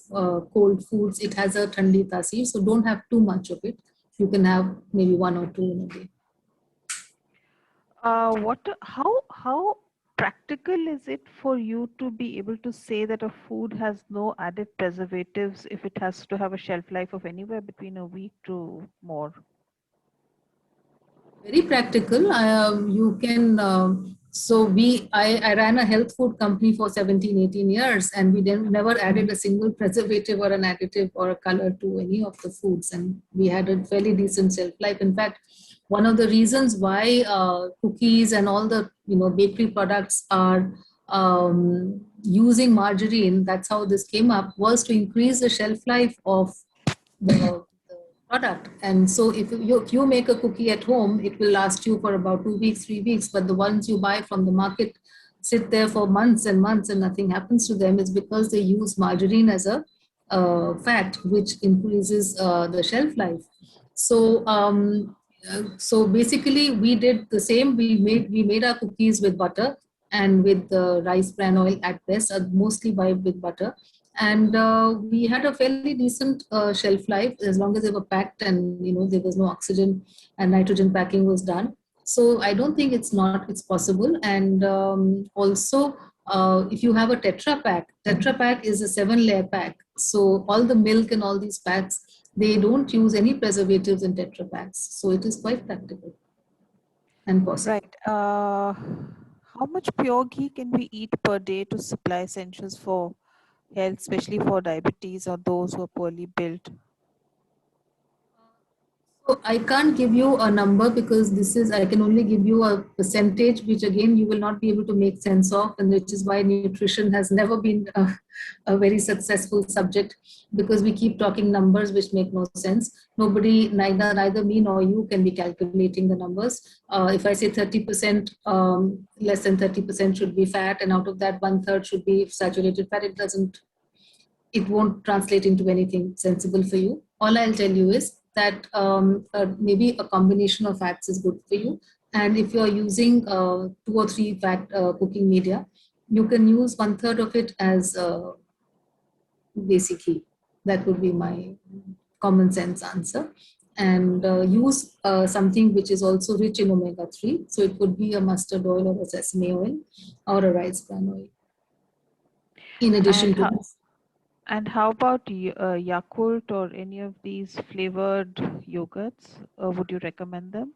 cold foods, it has a thandi tasir, so don't have too much of it. You can have maybe one or two in a day. How practical is it for you to be able to say that a food has no added preservatives if it has to have a shelf life of anywhere between a week to more? Very practical. You can, I ran a health food company for 17, 18 years, and we never added a single preservative or an additive or a color to any of the foods. And we had a fairly decent shelf life. In fact, one of the reasons why cookies and all the, bakery products are using margarine, that's how this came up, was to increase the shelf life of the product. And so if you make a cookie at home, it will last you for about 2 weeks, 3 weeks. But the ones you buy from the market sit there for months and months and nothing happens to them, is because they use margarine as a fat, which increases the shelf life. So so basically we did the same. We made our cookies with butter and with rice bran oil at best, mostly with butter, and we had a fairly decent shelf life as long as they were packed, and there was no oxygen and nitrogen packing was done. So I don't think it's possible. And also, if you have a Tetra Pak is a 7-layer pack, so all the milk and all these packs, they don't use any preservatives in Tetra Paks, so it is quite practical and possible. Right. How much pure ghee can we eat per day to supply essentials for health, especially for diabetes or those who are poorly built? So I can't give you a number, because I can only give you a percentage, which again you will not be able to make sense of, and which is why nutrition has never been a very successful subject, because we keep talking numbers which make no sense. Neither me nor you can be calculating the numbers. If I say 30%, less than 30% should be fat, and out of that 1/3 should be saturated fat, it won't translate into anything sensible for you. All I'll tell you is that maybe a combination of fats is good for you. And if you're using 2 or 3 fat cooking media, you can use 1/3 of it as basic ghee. That would be my common sense answer. And use something which is also rich in omega-3. So it could be a mustard oil or a sesame oil or a rice bran oil. In addition to this. And how about Yakult or any of these flavored yogurts? Would you recommend them?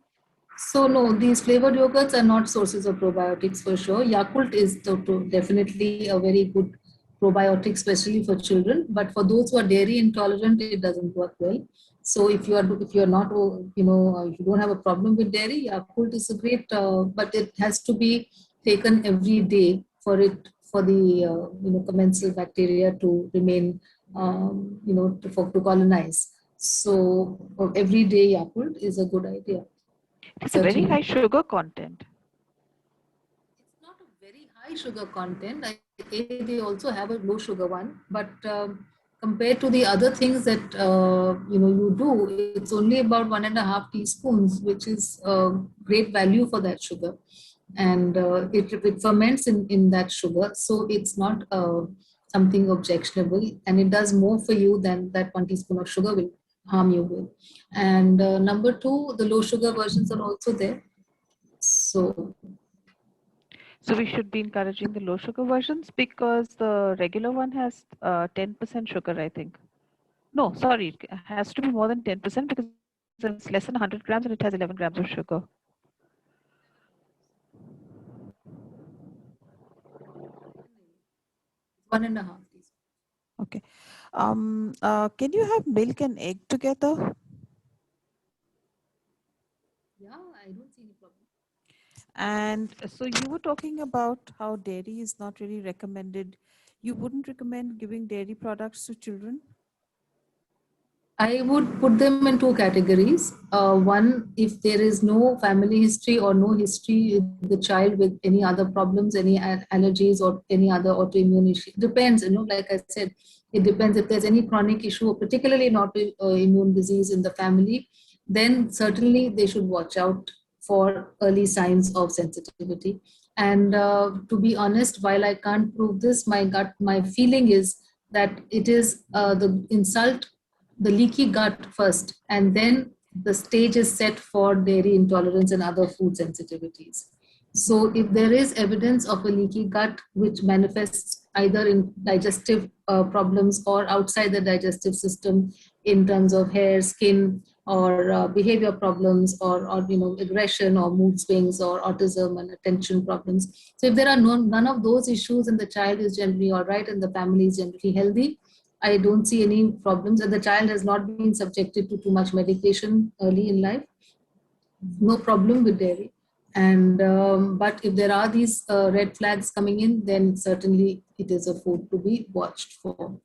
So no, these flavored yogurts are not sources of probiotics for sure. Yakult is definitely a very good probiotic, especially for children. But for those who are dairy intolerant, it doesn't work well. So if you're not, if you don't have a problem with dairy, Yakult is a great, but it has to be taken every day for the commensal bacteria to remain, to colonize. So everyday Yakult is a good idea. It's a very high sugar content. It's not a very high sugar content. They also have a low sugar one, but compared to the other things that you do, it's only about 1.5 teaspoons, which is great value for that sugar, and it ferments in that sugar, so it's not something objectionable, and it does more for you than that 1 teaspoon of sugar will harm you with. And number 2, the low sugar versions are also there. So we should be encouraging the low sugar versions, because the regular one has 10% sugar, I think. No, sorry, it has to be more than 10% because it's less than 100 grams and it has 11 grams of sugar. One and a half teaspoons. Okay. Can you have milk and egg together? Yeah, I don't see any problem. And so you were talking about how dairy is not really recommended. You wouldn't recommend giving dairy products to children? I would put them in 2 categories. One, if there is no family history or no history with the child with any other problems, any allergies or any other autoimmune issue. Depends, like I said, it depends if there's any chronic issue, or particularly an autoimmune disease in the family, then certainly they should watch out for early signs of sensitivity. And to be honest, while I can't prove this, my feeling is that it is the leaky gut first, and then the stage is set for dairy intolerance and other food sensitivities. So if there is evidence of a leaky gut which manifests either in digestive problems or outside the digestive system in terms of hair, skin, or behavior problems, or aggression or mood swings or autism and attention problems. So if there are none of those issues and the child is generally all right and the family is generally healthy, I don't see any problems, and the child has not been subjected to too much medication early in life, no problem with dairy. And but if there are these red flags coming in, then certainly it is a food to be watched for.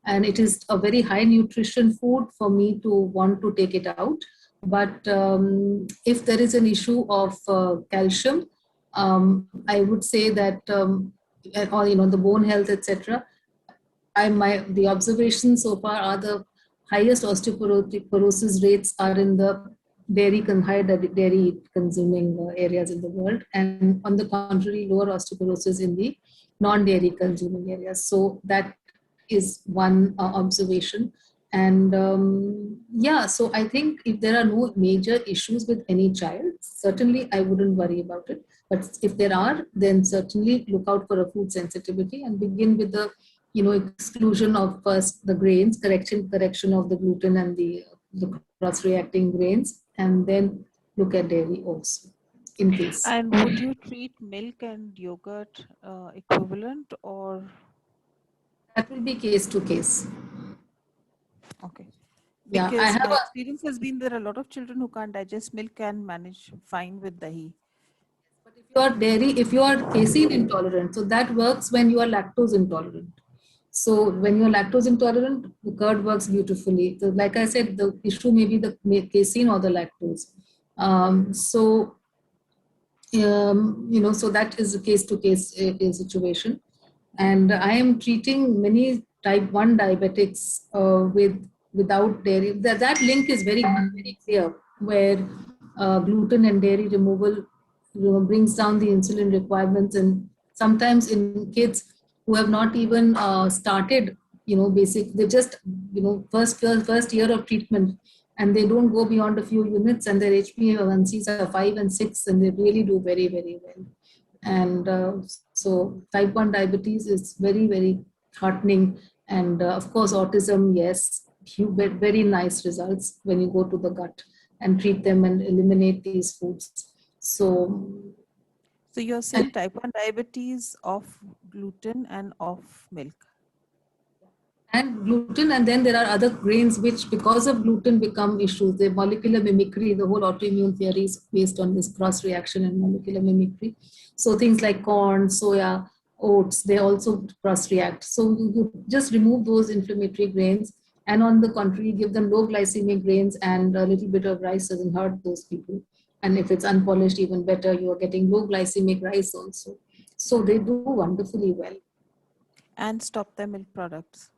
And it is a very high nutrition food for me to want to take it out. But if there is an issue of calcium, I would say that, or the bone health, etc. The observations so far are the highest osteoporosis rates are in the high dairy consuming areas in the world, and on the contrary, lower osteoporosis in the non-dairy consuming areas. So that is one observation. And yeah, so I think if there are no major issues with any child, certainly I wouldn't worry about it. But if there are, then certainly look out for a food sensitivity and begin with the exclusion of first the grains, correction of the gluten and the cross-reacting grains, and then look at dairy also in case. And would you treat milk and yogurt equivalent, or? That will be case to case. Okay. Yeah, Because my experience has been there are a lot of children who can't digest milk and manage fine with dahi. But if you are casein intolerant, so that works when you are lactose intolerant. So when you're lactose intolerant, the curd works beautifully. So like I said, the issue may be the casein or the lactose. So that is a case-to-case situation. And I am treating many type 1 diabetics without dairy. That link is very, very clear, where gluten and dairy removal brings down the insulin requirements. And sometimes in kids who have not even started, they just, first year of treatment, and they don't go beyond a few units, and their HbA1cs are 5 and 6, and they really do very, very well. And so type 1 diabetes is very, very heartening. And of course, autism, yes, you get very nice results when you go to the gut and treat them and eliminate these foods. So you're saying type 1 diabetes off gluten and off milk? And gluten, and then there are other grains which, because of gluten, become issues. The molecular mimicry, the whole autoimmune theory is based on this cross reaction and molecular mimicry. So things like corn, soya, oats, they also cross react. So you just remove those inflammatory grains, and on the contrary, give them low glycemic grains, and a little bit of rice doesn't hurt those people. And if it's unpolished, even better, you are getting low glycemic rice also. So they do wonderfully well. And stop their milk products.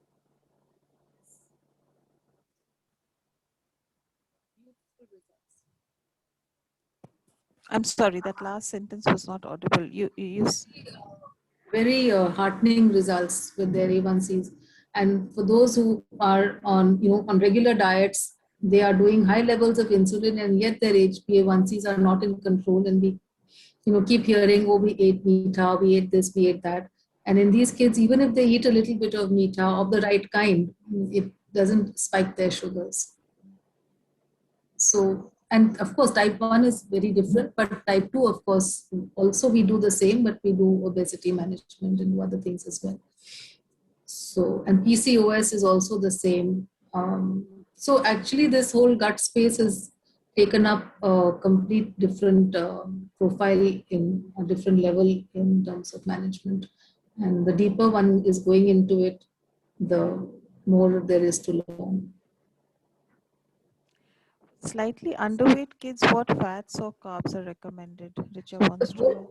I'm sorry, that last sentence was not audible. You very heartening results with their A1Cs. And for those who are on regular diets, they are doing high levels of insulin, and yet their HbA1Cs are not in control. And we keep hearing, oh, we ate meat, we ate this, we ate that. And in these kids, even if they eat a little bit of meat of the right kind, it doesn't spike their sugars. So, and of course, type 1 is very different, but type 2, of course, also we do the same, but we do obesity management and do other things as well. So, and PCOS is also the same. So actually this whole gut space has taken up a complete different profile in a different level in terms of management. And the deeper one is going into it, the more there is to learn. Slightly underweight kids, what fats or carbs are recommended? Richa wants to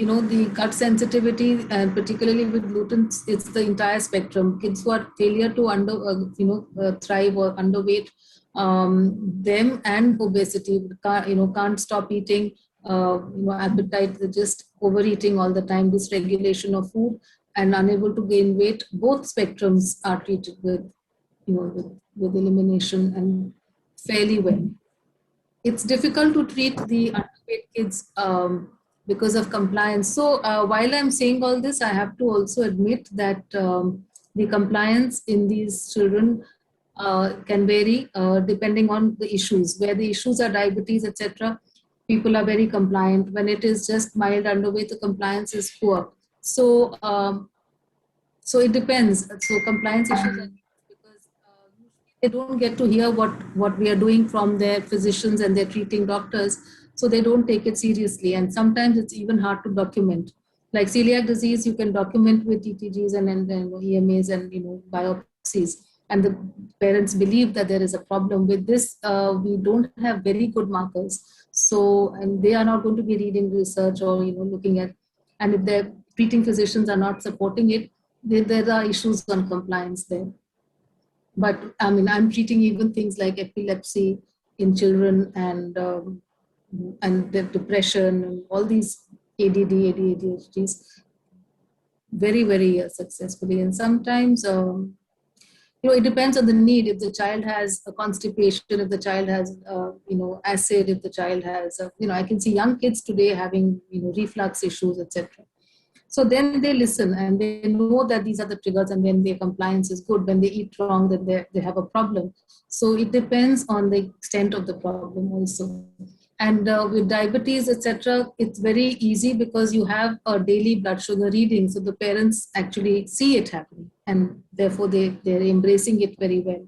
know. The gut sensitivity, and particularly with gluten, it's the entire spectrum. Kids who are failure to thrive or underweight, them and obesity, can't stop eating, appetite, they're just overeating all the time, dysregulation of food, and unable to gain weight. Both spectrums are treated with elimination and fairly well. It's difficult to treat the underweight kids because of compliance. So while I'm saying all this, I have to also admit that the compliance in these children can vary depending on the issues. Where the issues are diabetes, etc., people are very compliant. When it is just mild underweight, the compliance is poor. So, so it depends. So compliance issues are because usually they don't get to hear what we are doing from their physicians and their treating doctors, so they don't take it seriously. And sometimes it's even hard to document. Like celiac disease, you can document with ETGs and EMAs and biopsies, and the parents believe that there is a problem with this. We don't have very good markers, so and they are not going to be reading research or looking at, and if their treating physicians are not supporting it, there are issues on compliance there. But I mean, I'm treating even things like epilepsy in children and the depression and all these ADD, ADHDs very, very successfully. And sometimes, it depends on the need. If the child has a constipation, if the child has, acid, if the child has, I can see young kids today having, reflux issues, etc. So then they listen and they know that these are the triggers, and then their compliance is good. When they eat wrong, then they have a problem. So it depends on the extent of the problem also. And with diabetes, etc., it's very easy because you have a daily blood sugar reading. So the parents actually see it happening, and therefore they're embracing it very well.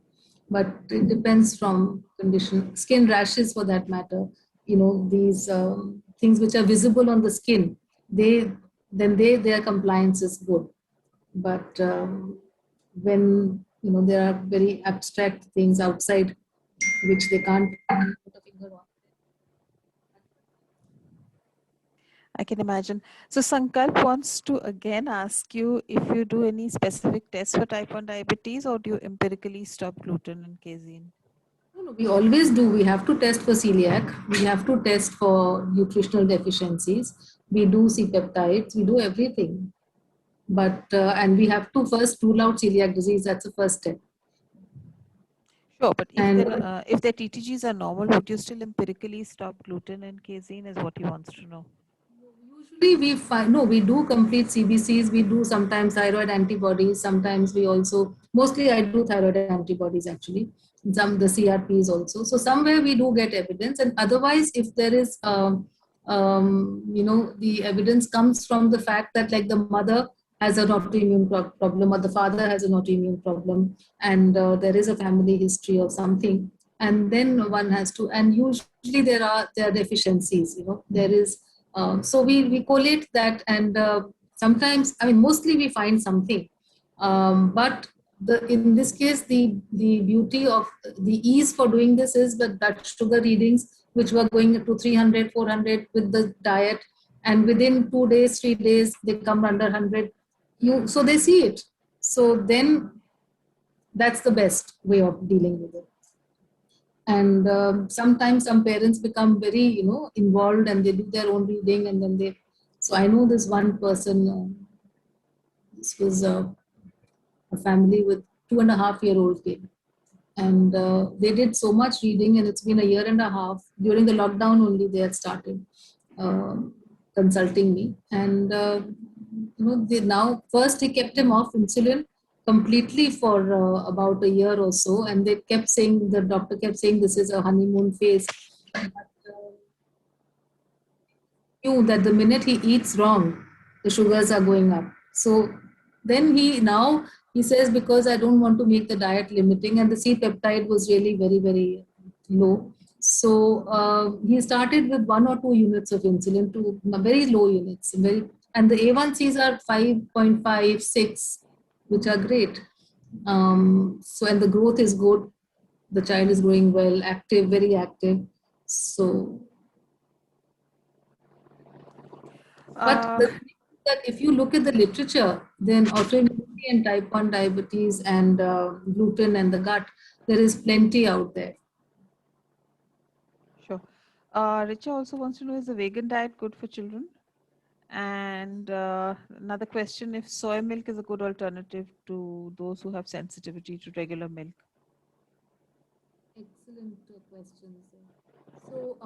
But it depends from condition. Skin rashes, for that matter, these things which are visible on the skin, they then their compliance is good. But when there are very abstract things outside which they can't put a finger on. I can imagine. So Sankalp wants to again ask you if you do any specific tests for type 1 diabetes, or do you empirically stop gluten and casein? No, we always do. We have to test for celiac. We have to test for nutritional deficiencies. We do see peptides. We do everything. But and we have to first rule out celiac disease. That's the first step. Sure, but And if their TTGs are normal, would you still empirically stop gluten and casein? Is what he wants to know. usually we find, no, we do complete CBCs. We do sometimes thyroid antibodies. Sometimes we also, mostly I do thyroid antibodies actually. Some the CRPs also. So somewhere we do get evidence, and otherwise, if there is, the evidence comes from the fact that like the mother has an autoimmune problem or the father has an autoimmune problem, and there is a family history or something, and then one has to, and usually there are deficiencies. There is so we collate that, and sometimes, I mean, mostly we find something. But in this case, the beauty of the ease for doing this is that blood sugar readings, which were going to 300, 400 with the diet, and within 2 days, 3 days, they come under 100. So they see it. So then that's the best way of dealing with it. And sometimes some parents become very involved, and they do their own reading, and then they, so I know this one person, this was a family with 2.5-year-old kid, and they did so much reading, and it's been a year and a half. During the lockdown only they had started uh, consulting me, and they now, first he kept him off insulin completely for about a year or so, and they kept saying, the doctor kept saying, this is a honeymoon phase. But knew that the minute he eats wrong, the sugars are going up. So then he says, because I don't want to make the diet limiting, and the C peptide was really very, very low. So he started with 1 or 2 units of insulin, to very low units, and the A1Cs are 5.5, 6, which are great. So, and the growth is good. The child is growing well, active, very active. So, but the thing is that if you look at the literature, then autoimmunity and type 1 diabetes and gluten and the gut, there is plenty out there. Sure. Richa also wants to know, is a vegan diet good for children? And another question, if soy milk is a good alternative to those who have sensitivity to regular milk. Excellent questions. So,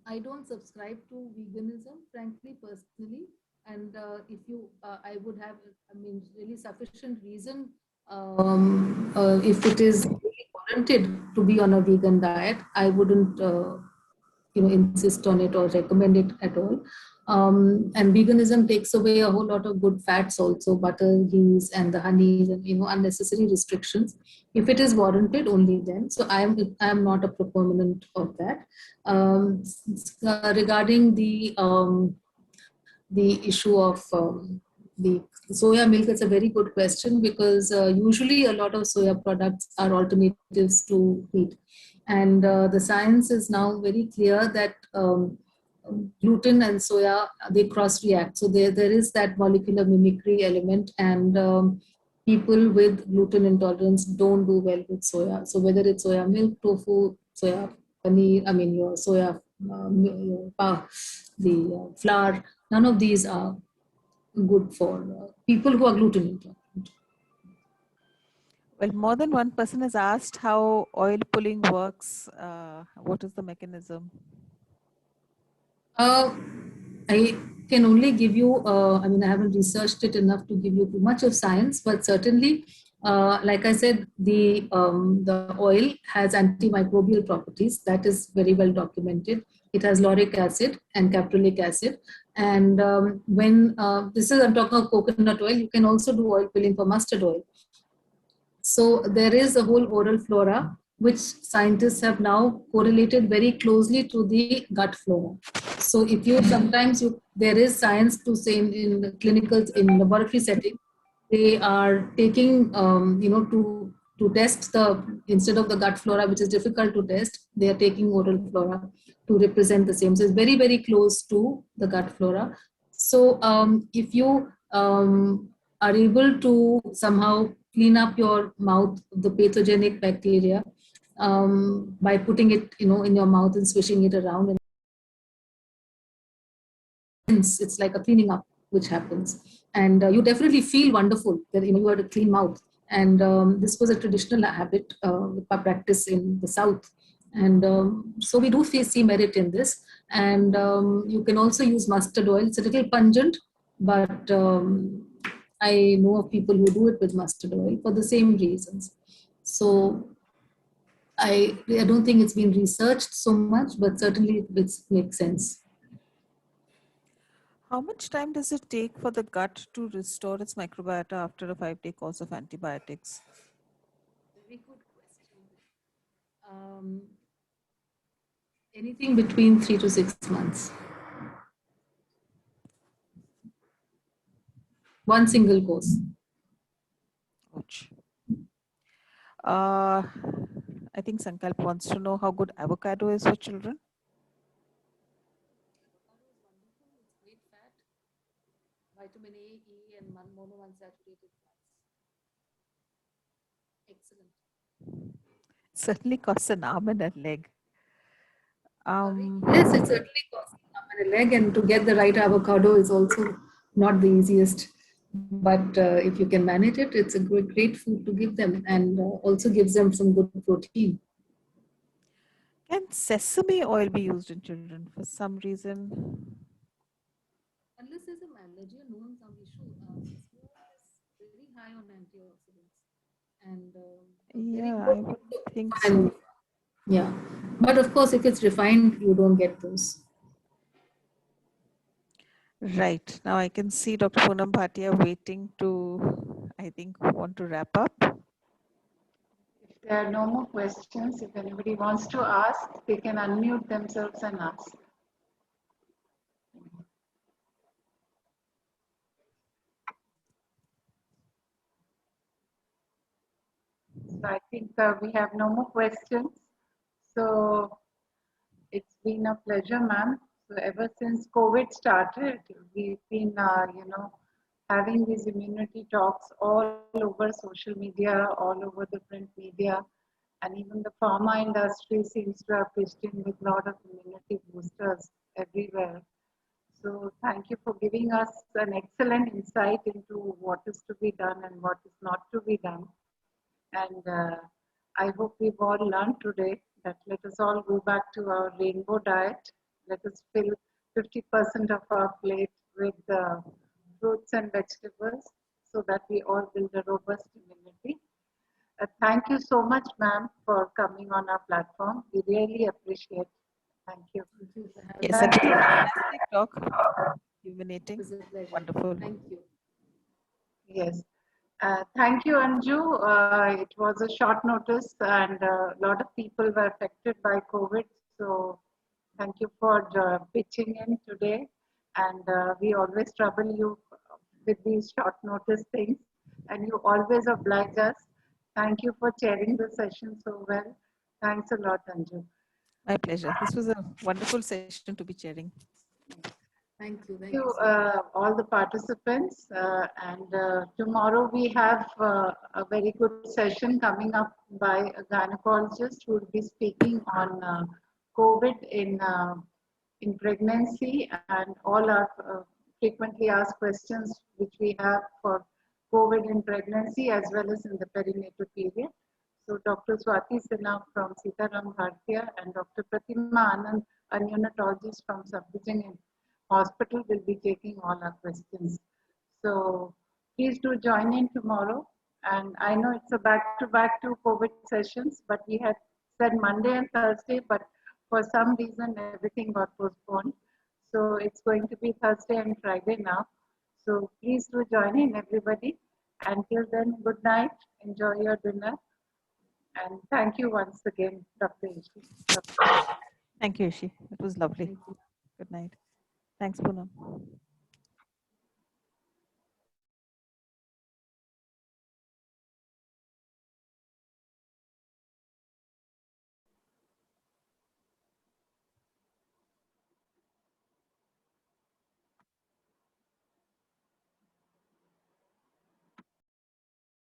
I don't subscribe to veganism, frankly, personally. And if you, I would have, I mean, really sufficient reason If it is really warranted to be on a vegan diet, I wouldn't insist on it or recommend it at all. And veganism takes away a whole lot of good fats also, butter, ghees, and the honeys, and unnecessary restrictions. If it is warranted, only then. So I am not a proponent of that. Regarding the issue of the soya milk, it's a very good question, because usually a lot of soya products are alternatives to wheat. And the science is now very clear that gluten and soya, they cross react. So there is that molecular mimicry element, and people with gluten intolerance don't do well with soya. So whether it's soya milk, tofu, soya paneer, I mean your soya, the flour, none of these are good for people who are gluten intolerant. Well, more than one person has asked how oil pulling works. What is the mechanism? I can only give you, I haven't researched it enough to give you too much of science, but certainly, like I said, the oil has antimicrobial properties. That is very well documented. It has lauric acid and caprylic acid. And when I'm talking of coconut oil, you can also do oil pulling for mustard oil. So there is a whole oral flora, which scientists have now correlated very closely to the gut flora. So if you there is science to say in clinical, in laboratory setting, they are taking, to test instead of the gut flora, which is difficult to test, they are taking oral flora to represent the same. So it's very, very close to the gut flora. So if you are able to somehow clean up your mouth, the pathogenic bacteria, by putting it, in your mouth and swishing it around, and it's like a cleaning up which happens, and you definitely feel wonderful that you have a clean mouth. And this was a traditional habit, practice in the south, and so we do see merit in this. And you can also use mustard oil. It's a little pungent, but I know of people who do it with mustard oil for the same reasons. So I don't think it's been researched so much, but certainly it makes sense. How much time does it take for the gut to restore its microbiota after a 5-day course of antibiotics? Very good question. Anything between 3 to 6 months. One single course. Ouch. I think Sankalp wants to know how good avocado is for children. It's great fat, vitamin A, E, and monounsaturated fats. Excellent. Certainly costs an arm and a leg. Yes, it certainly costs an arm and a leg, and to get the right avocado is also not the easiest. But if you can manage it, it's a great food to give them, and also gives them some good protein. Can sesame oil be used in children for some reason? Unless there's an allergy or known some issue, sesame oil is very high on antioxidants, and very Yeah, good I would think and so. yeah. But of course, if it's refined, you don't get those. Right. Now I can see Dr. Poonam Bhatia waiting to, I think, want to wrap up. If there are no more questions, if anybody wants to ask, they can unmute themselves and ask. So I think we have no more questions. So it's been a pleasure, ma'am. So ever since COVID started, we've been, having these immunity talks all over social media, all over the print media, and even the pharma industry seems to have pitched in with a lot of immunity boosters everywhere. So thank you for giving us an excellent insight into what is to be done and what is not to be done. And I hope we've all learned today that let us all go back to our rainbow diet. Let us fill 50% of our plate with fruits and vegetables so that we all build a robust immunity. Thank you so much, ma'am, for coming on our platform. We really appreciate. Thank you. Thank you for having Yes, me. it was a fantastic talk. It Illuminating. was a pleasure. Wonderful. Thank you. Yes. Thank you, Anju. It was a short notice and a lot of people were affected by COVID. So thank you for pitching in today. And we always trouble you with these short notice things. And you always oblige us. Thank you for chairing the session so well. Thanks a lot, Anju. My pleasure. This was a wonderful session to be chairing. Thank you. Thank You, you so much. all the participants. And tomorrow we have a very good session coming up by a gynecologist who will be speaking on COVID in pregnancy and all our frequently asked questions which we have for COVID in pregnancy as well as in the perinatal period. So Dr. Swati Sinha from Sitaram Bhartiya and Dr. Pratima Anand, a neonatologist from Safdarjung Hospital, will be taking all our questions. So please do join in tomorrow. And I know it's a back-to-back two COVID sessions, but we had said Monday and Thursday, but for some reason everything got postponed. So it's going to be Thursday and Friday now. So please do join in, everybody. Until then, good night. Enjoy your dinner. And thank you once again, Dr. Ishi. Thank you, Ishi. It was lovely. Thank you. Good night. Thanks, Poonam.